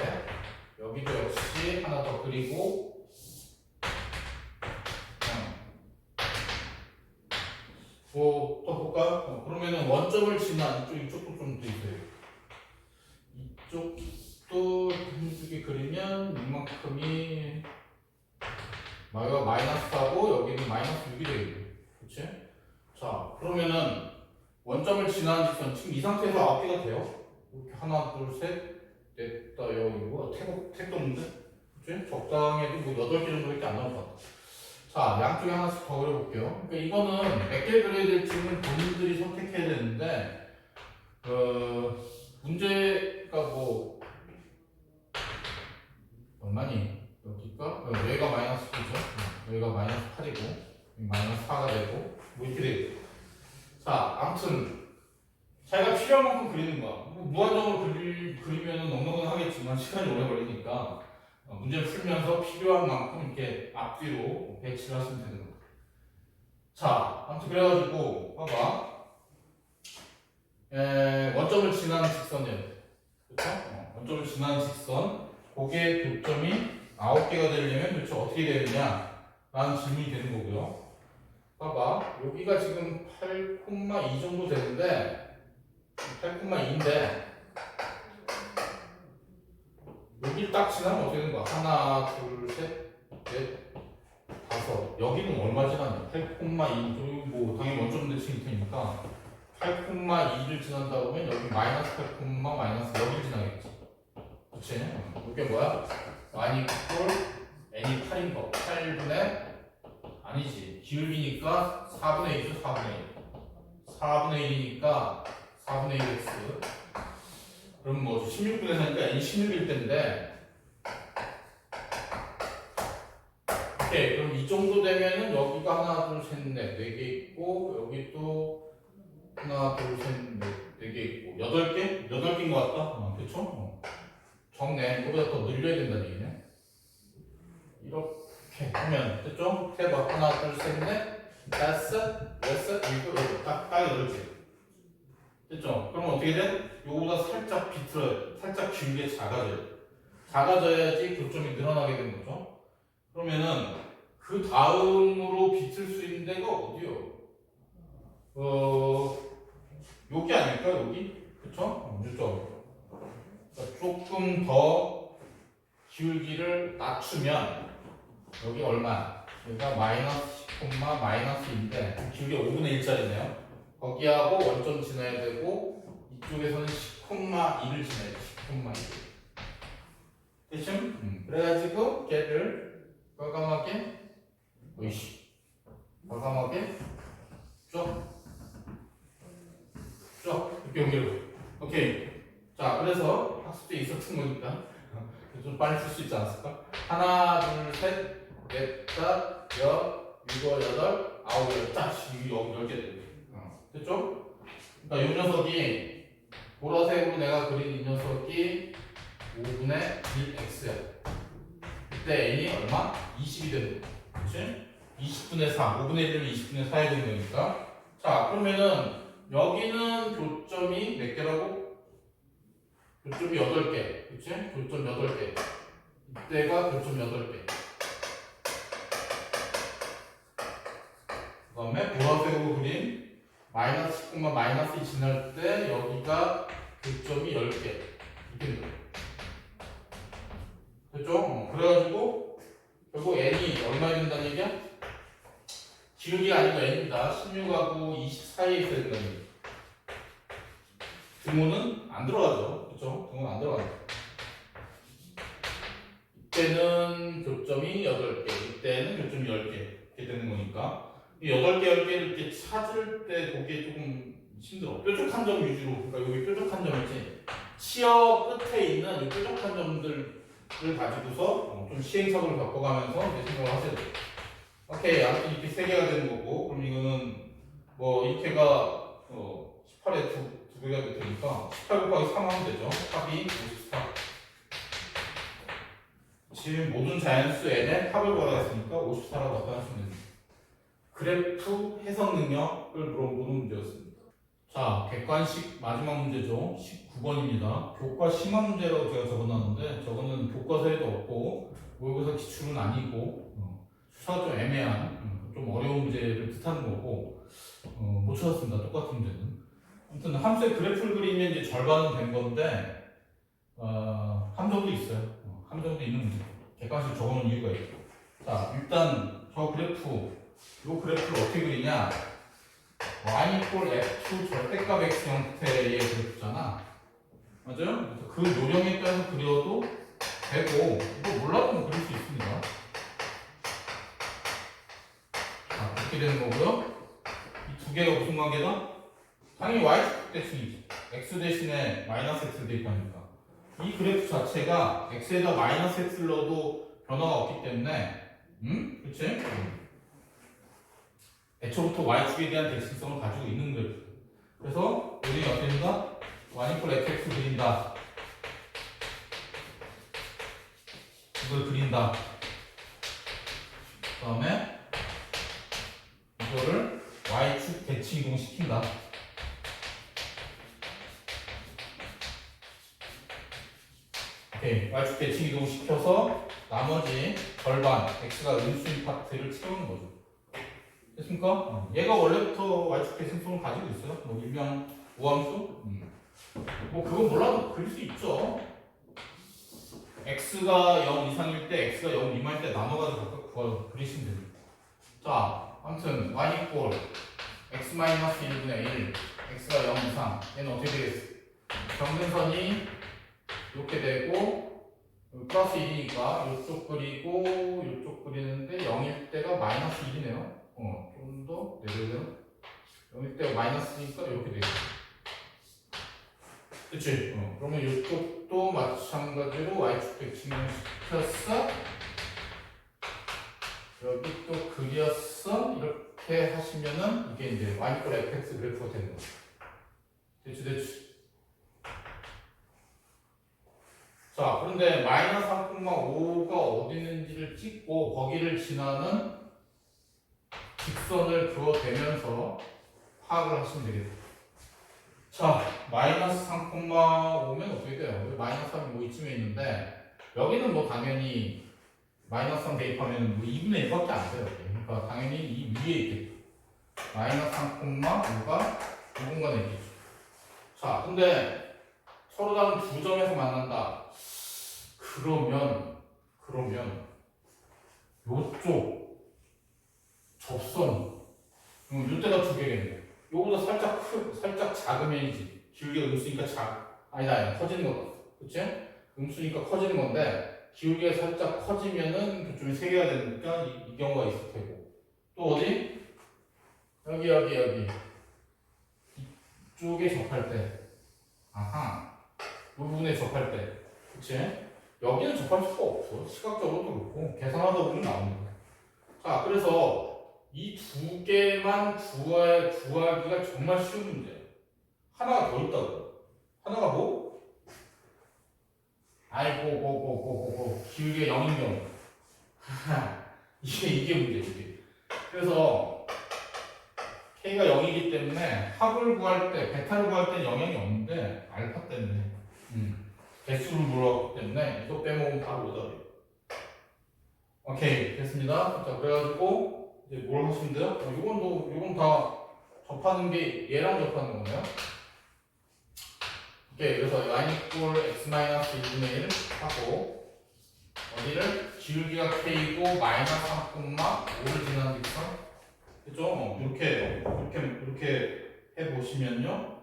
여기도 역시 하나 더 그리고 풀어볼까? 그러면은 원점을 지난 이쪽도 좀 돼 있어요. 이쪽도 한쪽에 그리면 이만큼이 여기가 마이너스하고 여기는 마이너스 6이 되겠네. 그치? 자, 그러면은 원점을 지나는 직선 지금 이 상태에서 9개가 돼요. 이렇게 하나, 둘, 셋, 넷, 다, 여기고 택도 없는데? 그치? 적당해도 뭐 8개 정도밖에 안 나올 것 같아. 자, 양쪽에 하나씩 더 그려볼게요. 그러니까 이거는 몇 개를 그려야 될지는 본인들이 선택해야 되는데 문제가 뭐 얼마니? 여기가 여기가 마이너스 9죠. 여기가 마이너스 8이고 마이너스 4가 되고 뭐 이렇게 돼요. 자, 아무튼 자기가 필요한 만큼 그리는 거야. 뭐 무한정으로 그리면 넉넉은 하겠지만 시간이 오래 걸리니까 문제를 풀면서 필요한 만큼 이렇게 앞뒤로 배치를 하시면 되는 거야. 자, 아무튼 그래가지고 봐봐. 원점을 지나는 직선이야. 그렇죠? 원점을 지나는 직선. 그게 교점이 9개가 되려면 도대체 어떻게 되느냐? 라는 질문이 되는 거고요. 봐봐. 여기가 지금 8,2 정도 되는데 8,2인데 여기를 딱 지나면 어떻게 되는 거야? 하나, 둘, 셋, 넷, 다섯. 여기는 얼마 지나냐? 8,2. 뭐 당연히 원점 대칭일 테니까 8,2를 지난다 보면 여기 마이너스 8, 마이너스 여기를 지나겠지. 그치? 이게 뭐야? y 이퀄 n이 8인 거. 8분의 아니지. 기울기니까 4분의 1이죠. 4분의 1. 4분의 1이니까 4분의 1x. 그럼 뭐 16분의 4니까 n이 16일 텐데. 오케이. 그럼 이 정도 되면은 여기가 하나, 둘, 셋, 넷, 4개 있고 여기 또 하나, 둘, 셋, 넷, 4개 있고 8개? 8개인 것 같다? 그쵸? 적네. 이거보다 더 늘려야 된다는 얘기네. 이렇게 하면 됐죠? 해봐. 하나, 둘, 셋, 넷, 다섯, 여섯, 일곱, 여덟. 딱 8개. 됐죠? 그럼 어떻게 돼? 요거보다 살짝 비틀어요. 살짝 길게 작아져요. 작아져야지 교점이 늘어나게 되는 거죠. 그러면은 그 다음으로 비틀 수 있는 데가 어디요? 여기 아닐까? 여기? 그쵸? 이쪽. 그러니까 조금 더 기울기를 낮추면 여기 얼마? 여기가 마이너스 10, 마이너스인데 기울기가 5분의 1짜리네요. 거기하고 원점 지나야 되고 이쪽에서는 10,2를 지나야 돼. 10,2. 됐죠? 그래가지고 걔를 과감하게 과감하게 쭉 이렇게 연결해. 오케이. 자, 그래서 학습지에 있었던 거니까 좀 빨리 풀 수 있지 않았을까? 하나, 둘, 셋, 넷, 다, 여, 일곱, 여덟, 아홉, 열, 딱, 10개 되는 됐죠? 그러니까 이 녀석이 보라색으로 내가 그린 이 녀석이 5분의 1x야. 그때 n이 얼마? 20이 되는 거야. 그치? 20분의 4, 5분의 1이면 20분의 4이 되는 거니까. 자, 그러면은 여기는 교점이 몇 개라고? 교점이 8개. 그치? 교점 8개. 이때가 교점 8개. 그 다음에 보라색으로 그린 마이너스 10, 마이너스 2 지날 때 여기가 교점이 10개. 이렇게 돼요. 됐죠? 그래가지고 결국 n이 얼마나 된다는 얘기야? 기울기가 아니고 n입니다. 16하고 20 사이에 있어야 된다는 얘기. 등호는 안 들어가죠. 그쵸? 등호는 안 들어가죠. 이때는 교점이 8개, 이때는 교점이 10개 이렇게 되는 거니까 이 8개, 10개를 이렇게 찾을 때 보기에 조금 힘들어. 뾰족한 점 위주로. 그러니까 여기 뾰족한 점이지. 치어 끝에 있는 이 뾰족한 점들을 가지고서 좀 시행착오를 겪어가면서 이제 생각을 하셔야 돼요. 오케이. 아무튼 이렇게 3개가 되는 거고, 그럼 이거는 뭐 이렇게가 18에 두 개가 되니까 18 곱하기 3 하면 되죠. 합이 54. 지금 모든 자연수 n의 합을 구하라 했으니까 54라고 나타내시면 됩니다. 그래프 해석 능력을 물어보는 문제였습니다. 자, 객관식 마지막 문제죠. 19번입니다. 교과 심화 문제라고 제가 적어놨는데 저거는 교과서에도 없고 모의고사 기출은 아니고 수사가 좀 애매한 좀 어려운 문제를 뜻하는 거고 못 찾았습니다. 똑같은 문제는. 아무튼 함수의 그래프를 그리면 이제 절반은 된 건데 함정도 있어요. 함정도 있는 문제. 객관식 적어놓은 이유가 있고. 자, 일단 저 그래프, 요 그래프를 어떻게 그리냐? y equal f 절대값 x 형태의 그래프잖아. 맞아요? 그래서 그 요령에 따라서 그려도 되고, 이거 몰라도 뭐 그릴 수 있습니다. 자, 그렇게 되는 거고요. 이 두 개가 무슨 관계다? 당연히 y축 대칭이지. x 대신에 마이너스 x를 대입하니까. 이 그래프 자체가 x에다 마이너스 x를 넣어도 변화가 없기 때문에, 그치? 애초부터 y축에 대한 대칭성을 가지고 있는 그래프. 그래서 요령이 어떻게 된다? y equal fx 그린다. 이걸 그린다. 그 다음에 이거를 y축 대칭 이동시킨다. 오케이. y축 대칭 이동시켜서 나머지 절반 x가 음수인 파트를 채우는 거죠. 됐습니까? 얘가 원래부터 y축 대칭성을 가지고 있어요. 뭐 일명 우함수? 뭐 그건 몰라도 그릴 수 있죠. x가 0 이상일 때, x가 0 미만일 때 나눠가지고 각각 그리시면 됩니다. 자, 아무튼 y equal x-1분의 1, x가 0 이상, 얘는 어떻게 되겠어? 경등선이 이렇게 되고 플러스 1이니까 이쪽 그리고 이쪽 그리는데 0일 때가 마이너스 1이네요. 좀 더 내려오면 0일 때가 마이너스니까 이렇게 되겠어. 그치? 그러면 이쪽도 마찬가지로 y축 대칭을 시켰어. 여기 또 그렸어. 이렇게 하시면은 이게 이제 y equal fx 그래프가 되는 거죠. 됐지? 자, 그런데 마이너스 3,5가 어디 있는지를 찍고 거기를 지나는 직선을 그어대면서 파악을 하시면 되겠다. 자, 마이너스 3,5면 어떻게 돼요? 여기 마이너스 3이 뭐 이쯤에 있는데 여기는 뭐 당연히 마이너스 3 대입하면 뭐 2분의 1밖에 안 돼요. 그러니까 당연히 이 위에 있겠죠. 마이너스 3,5가 이 공간에 있겠죠. 자, 근데 서로 다른 두 점에서 만난다. 그러면 요쪽 접선 요때가 두 개겠네. 요거보다 살짝 작으면이지. 기울기가 음수니까 아니다, 커지는 거다. 그치? 음수니까 커지는 건데 기울기가 살짝 커지면은 그쪽이 세 개가 되니까 이 경우가 있을 테고. 또 어디? 여기 이쪽에 접할 때, 아하, 이 부분에 접할 때, 그치? 여기는 접할 수가 없어. 시각적으로도 그렇고 계산하다 보면 나옵니다. 자, 그래서 이 두 개만 구하기가 정말 쉬운 문제예요. 하나가 더 있다고. 하나가 뭐? 아이고, 기울기가 0인 경우. 이게 문제지. 그래서 K가 0이기 때문에 합을 구할 때, 베타를 구할 때는 영향이 없는데 알파 때문에 개수를 물어봤기 때문에 이거 빼먹으면 바로 오답이에요. 오케이, 됐습니다. 자, 그래가지고 이제 뭘 하시면 돼요? 요건 다 접하는 게 얘랑 접하는 거네요. 오케이, 그래서 y equal x-1분의 1 하고 어디를? 기울기가 k고 마이너스 3,5를 지나는 직선. 그죠? 이렇게 해보시면요.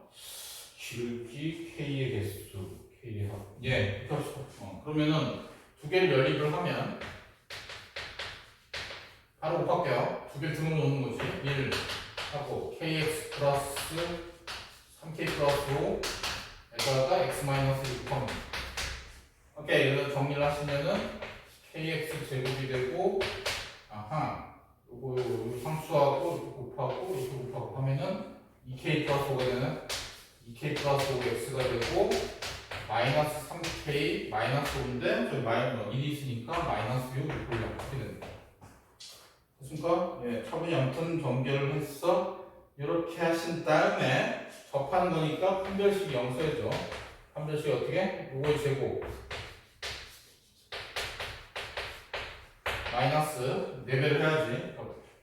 기울기 k의 개수, k의 합. 예, 그렇게 합시다. 그러면은 두 개를 연립을 하면 바로 곱할게요. 두 개를 등을 놓는 거지. 1 하고 kx 플러스 3k 플러스 5 에다가 x 마이너스 1 곱하면 오케이. 그래서 정리를 하시면은 kx 제곱이 되고 요거 상수하고 이렇게 곱하고 이렇게 곱하고 하면은 2k 플러스 5가 되는 2k 플러스 5x가 되고 마이너스 3k 마이너스 5인데 저기 마이너스 1이 있으니까 마이너스 6 이렇게 됩니다. 됐습니까? 예, 차분히 아무튼 전개를 해서 이렇게 하신 다음에 접하는 거니까 판별식이 영수해죠. 판별식이 어떻게? 요거의 제곱 마이너스 4배를 해야지.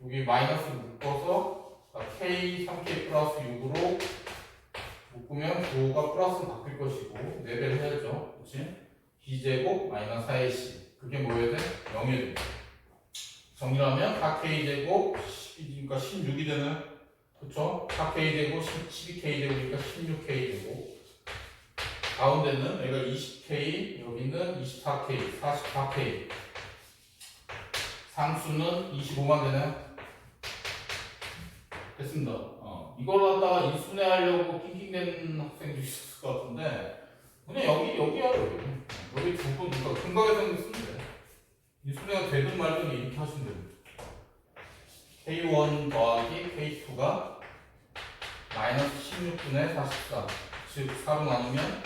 여기 마이너스 묶어서 자, k 3k 플러스 6으로 묶으면 9가 플러스 바뀔 것이고 4배를 해야죠. 그치? b제곱 마이너스 4의 c 그게 뭐여야 돼? 0이 돼. 정리하면 4k제곱 12니까 16이 되는 그쵸? 4k제곱 12k제곱이니까 16k제곱 가운데는 여기가 20k 여기는 24k 44k 상수는 25만 되네. 됐습니다. 이걸 갖다가 인수분해하려고 낑낑대는 학생도 있었을 것 같은데 그냥 여기야 여기 두 분, 그러니까 근거에서는 쓰면 돼. 인수분해가 되든 말든 이렇게 하시면 됩니다. K1 더하기 K2가 마이너스 16분의 44 즉 4로 나누면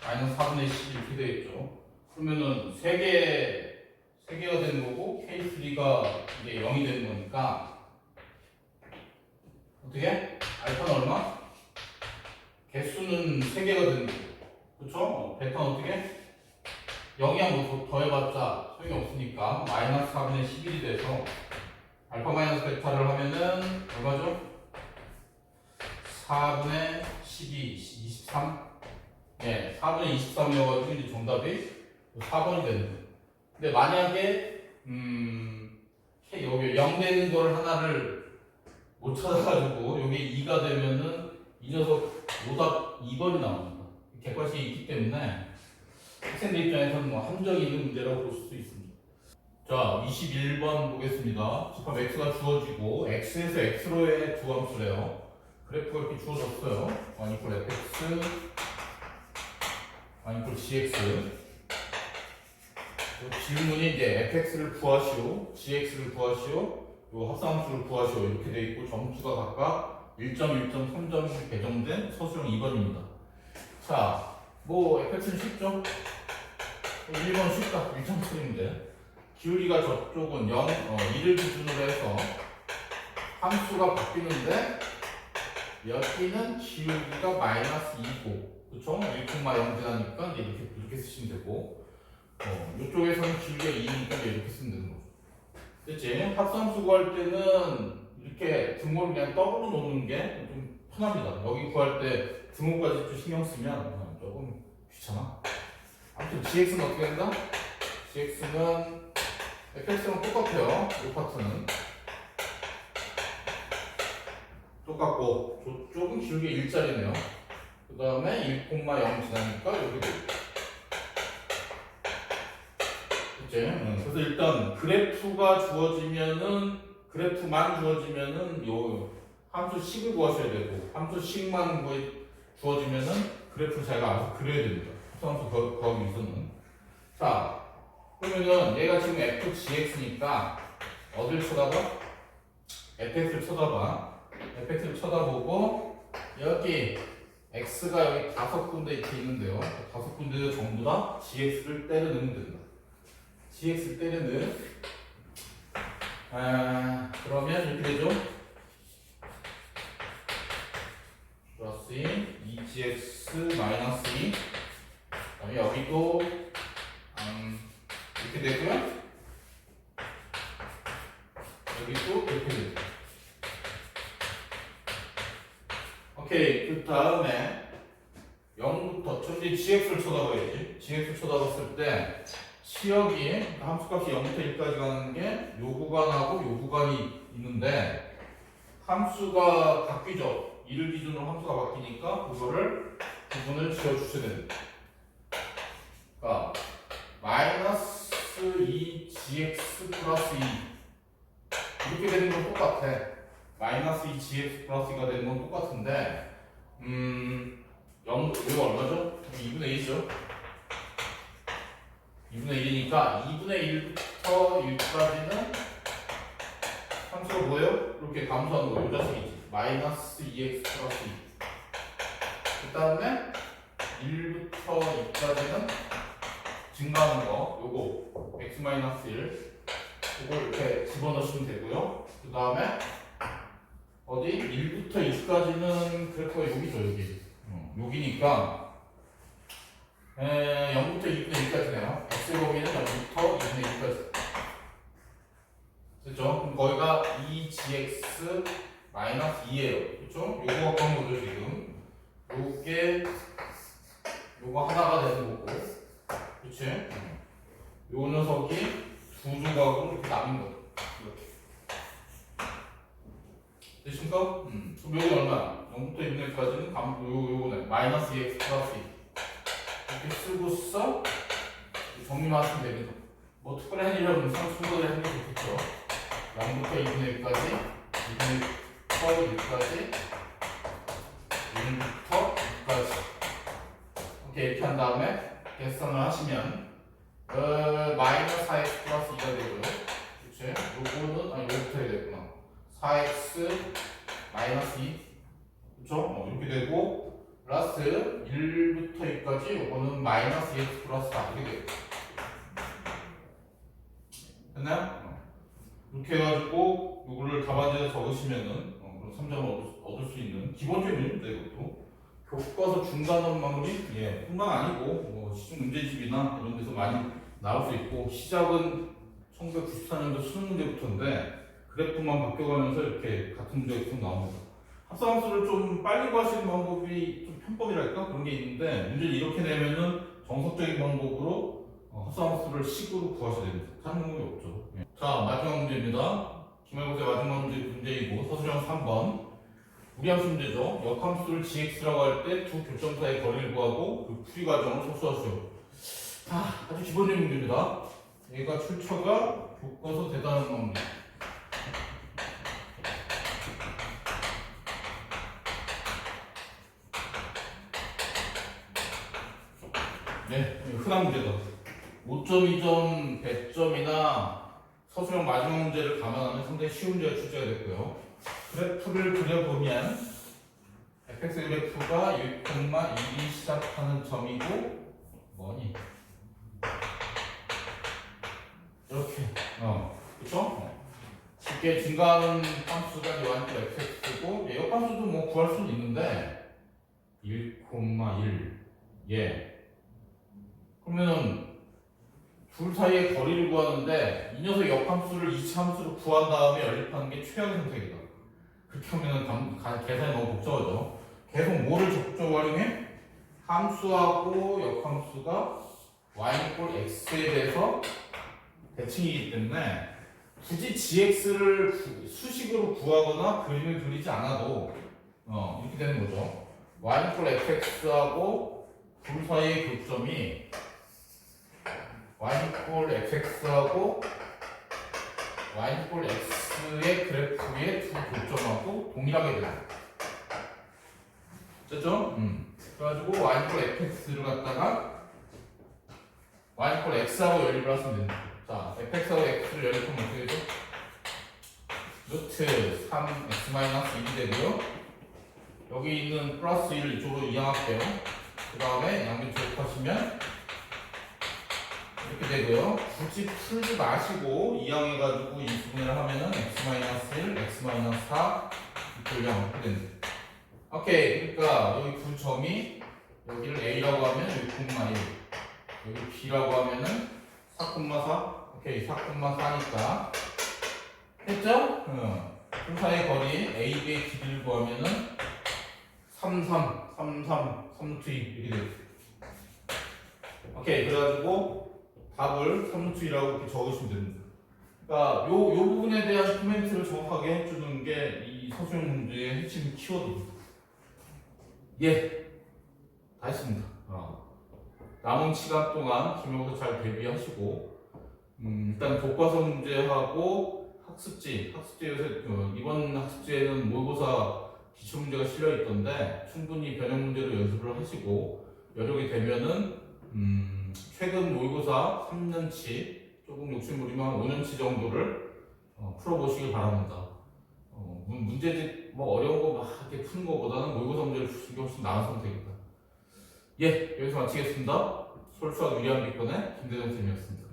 마이너스 4분의 10 이렇게 되겠죠. 그러면은 3개가 되는 거고 K3가 이제 0이 되는 거니까 어떻게? 알파는 얼마? 개수는 3개가 되는 거고 그쵸? 베타는 어떻게? 0이야 뭐 더해봤자 소용이 없으니까 마이너스 4분의 11이 돼서 알파 마이너스 베타를 하면은 얼마죠? 4분의 12, 23? 예, 4분의 23이어가지고 이제 정답이 4번이 되는 거예요. 근데 만약에 여기 0 되는 걸 하나를 못 찾아가지고 여기 2가 되면은 이 녀석 오답 2번이 나옵니다. 객관식이 있기 때문에 학생들 입장에서는 뭐 함정이 있는 문제라고 볼 수도 있습니다. 자, 21번 보겠습니다. 집합 x가 주어지고 x에서 x로의 두 함수래요. 그래프가 이렇게 주어졌어요. 1 equal fx, 1 equal gx. 질문이 이제 fx를 구하시오, gx를 구하시오, 요 합성함수를 구하시오 이렇게 돼 있고 점수가 각각 1점, 1점, 3점씩 배정된 서술형 2번입니다. 자, 뭐 fx는 쉽죠? 1번 쉽다. 1점 틀리면 돼. 기울기가 저쪽은 1을 기준으로 해서 함수가 바뀌는데 여기는 기울기가 마이너스 2고 그쵸? 1,0 지나니까 이렇게 쓰시면 되고 이쪽에서는 기울기가 2니까 이렇게 쓰면 되는 거죠. 됐지? 합성수 구할 때는 이렇게 등호를 그냥 더블로 놓는 게 좀 편합니다. 여기 구할 때 등호까지 좀 신경 쓰면 조금 귀찮아. 아무튼 gx는 어떻게 된다? gx는 fx랑 똑같아요. 이 파트는 똑같고 저쪽은 기울기 1짜리네요. 그 다음에 1,0 지나니까 이렇게 되죠. 그래서 일단 그래프만 주어지면은 요 함수식을 구하셔야 되고 함수식만 주어지면은 그래프를 자기가 알아서 그려야 됩니다. 함수 거기서는 자 그러면은 얘가 지금 fgx니까 어딜 쳐다봐? fx를 쳐다봐. fx를 쳐다보고 여기 x가 여기 5군데 이렇게 있는데요. 5군데 전부 다 gx를 때려 넣으면 된다. gx 때리는 그러면 이렇게 되죠. 플러스 2gx 마이너스 2 그다음에 여기도 이렇게 되고요. 여기도 이렇게 되죠. 오케이. 그 다음에 0부터 전체 gx를 쳐다봐야지. gx를 쳐다봤을 때 치역이 함수값이 0부터 1까지 가는 게 요 구간하고 요 구간이 있는데 함수가 바뀌죠. 1을 기준으로 함수가 바뀌니까 그거를 구분을 지어주셔야 됩니다. 그러니까 마이너스 2gx 플러스 2 이렇게 되는 건 똑같아. 마이너스 2gx 플러스 2가 되는 건 똑같은데 0이거 얼마죠? 2분의 1이죠. 2분의 1이니까 2분의 1부터 1까지는 함수가 뭐예요? 이렇게 감소하는 거예요. 이 자식이지. 마이너스 2x 플러스 2. 그 다음에 1부터 2까지는 증가하는 거, 요거 x 마이너스 1. 이거 이렇게 집어넣으시면 되고요. 그 다음에 어디? 1부터 2까지는 그래프가 여기죠, 여기. 여기니까 0부터 2분의 1까지네요. x 범위는 0부터 2분의 1까지. 됐죠? 그럼 거기가 2gx 마이너스 마이너스 2예요. 그쵸? 요거 갖고 한 거죠, 지금. 요게, 요거 하나가 되는 거고. 그치? 요 녀석이 두 조각으로 이렇게 나뉜 거죠. 이렇게. 되십니까? 그럼 요거 얼마야? 0부터 6까지는 요거네. 마이너스 2x 플러스 2. 이렇게 쓰고서 정리만 하시면 되겠죠. 뭐 특별한 일이라면 상수분을 하는 게 좋겠죠. 0부터 2분의 1까지, 2분의 6까지, 1부터 6까지. 이렇게 이렇게 한 다음에 계산을 하시면 마이너스 4x 플러스 2가 되고요. 그치? 요거는 아니 요거부터 해야 되구나. 4x 마이너스 2 그쵸? 이렇게 되고 플러스 1부터 2까지 요거는 마이너스 2x 플러스 4 이렇게 돼요. 됐나요? 이렇게 해가지고 요거를 답안지에 적으시면은 그럼 3점을 얻을 수 있는 기본적인 문제입니다. 이것도 교과서 중간원 마무리 뿐만 아니고 뭐 시중 문제집이나 이런 데서 많이 나올 수 있고 시작은 1994년도 수능 문제부터인데 그래프만 바뀌어가면서 이렇게 같은 문제가 계속 나옵니다. 합산함수를 좀 빨리 구하시는 방법이 좀 편법이랄까 그런 게 있는데 문제를 이렇게 내면은 정석적인 방법으로 합산함수를 식으로 구하셔야 됩니다. 다른 방법이 없죠. 자 마지막 문제입니다. 기말고사 마지막 문제이고 서술형 3번 무리함수 문제죠. 역함수를 gx라고 할 때 두 교점 사이의 거리를 구하고 그 풀이 과정을 서술하시오. 아주 기본적인 문제입니다. 얘가 출처가 교과서 대단한 겁니다. 네, 흔한 문제다. 5.2점, 100점이나 서술형 마지막 문제를 감안하면 상당히 쉬운 문제가 출제가 됐고요. 그래프를 그려보면 fx 그래프가 1,1이 시작하는 점이고 뭐니? 이렇게 그쵸? 쉽게 증가하는 함수가 요한표 fx고 역함수도 뭐 구할 수는 있는데 1,1 그러면은 둘 사이의 거리를 구하는데 이 녀석 역함수를 이차함수로 구한 다음에 연립하는 게 최악의 선택이다. 그렇게 하면은 계산이 너무 복잡하죠. 계속 뭐를 적극적으로 활용해? 함수하고 역함수가 y 꼴 x에 대해서 대칭이기 때문에 굳이 gx를 수식으로 구하거나 그림을 그리지 않아도 이렇게 되는 거죠. y 꼴 fx하고 둘 사이의 교점이 y 꼴 fx하고 y 꼴 x의 그래프의 두 교점하고 동일하게 돼요. 됐죠? 그래가지고 y 꼴 fx를 갖다가 y 꼴 x하고 연립을 하시면 됩니다. 자, fx하고 x를 연립하면 어떻게 되죠? 루트 3x-1이 되고요. 여기 있는 플러스 1을 이쪽으로 이항할게요. 그 다음에 양변 제곱하시면 이렇게 되고요. 굳이 풀지 마시고 이항해가지고 인수분해를 하면은 x-1, x-4 이렇게 0 이렇게 됩니다. 오케이, 그러니까 여기 두 점이 여기를 a라고 하면 여기 9,1 여기 b라고 하면은 4,4 오케이 4,4니까 했죠? 둘 사이의 거리 a, b의 길이를 구하면은 33, 3루트 2 이렇게 되겠죠. 오케이 그래가지고 답을 3루트 2라고 이렇게 적으시면 됩니다. 그러니까 요 부분에 대한 코멘트를 정확하게 해주는 게 이 서술형 문제의 핵심 키워드입니다. 다 했습니다. 남은 시간 동안 기말고사 잘 대비하시고 일단 교과서 문제하고 학습지 요새 이번 학습지에는 모의고사 기출문제가 실려있던데 충분히 변형 문제로 연습을 하시고 여력이 되면은 최근 모의고사 3년치 조금 욕심부리면 5년치 정도를 풀어보시길 바랍니다. 문제집 뭐 어려운 거 막 이렇게 푸는 거보다는 모의고사 문제를 푸는 게 훨씬 나은 선택입니다. 여기서 마치겠습니다. 솔수학 유리한 비권의 김대정 쌤이었습니다.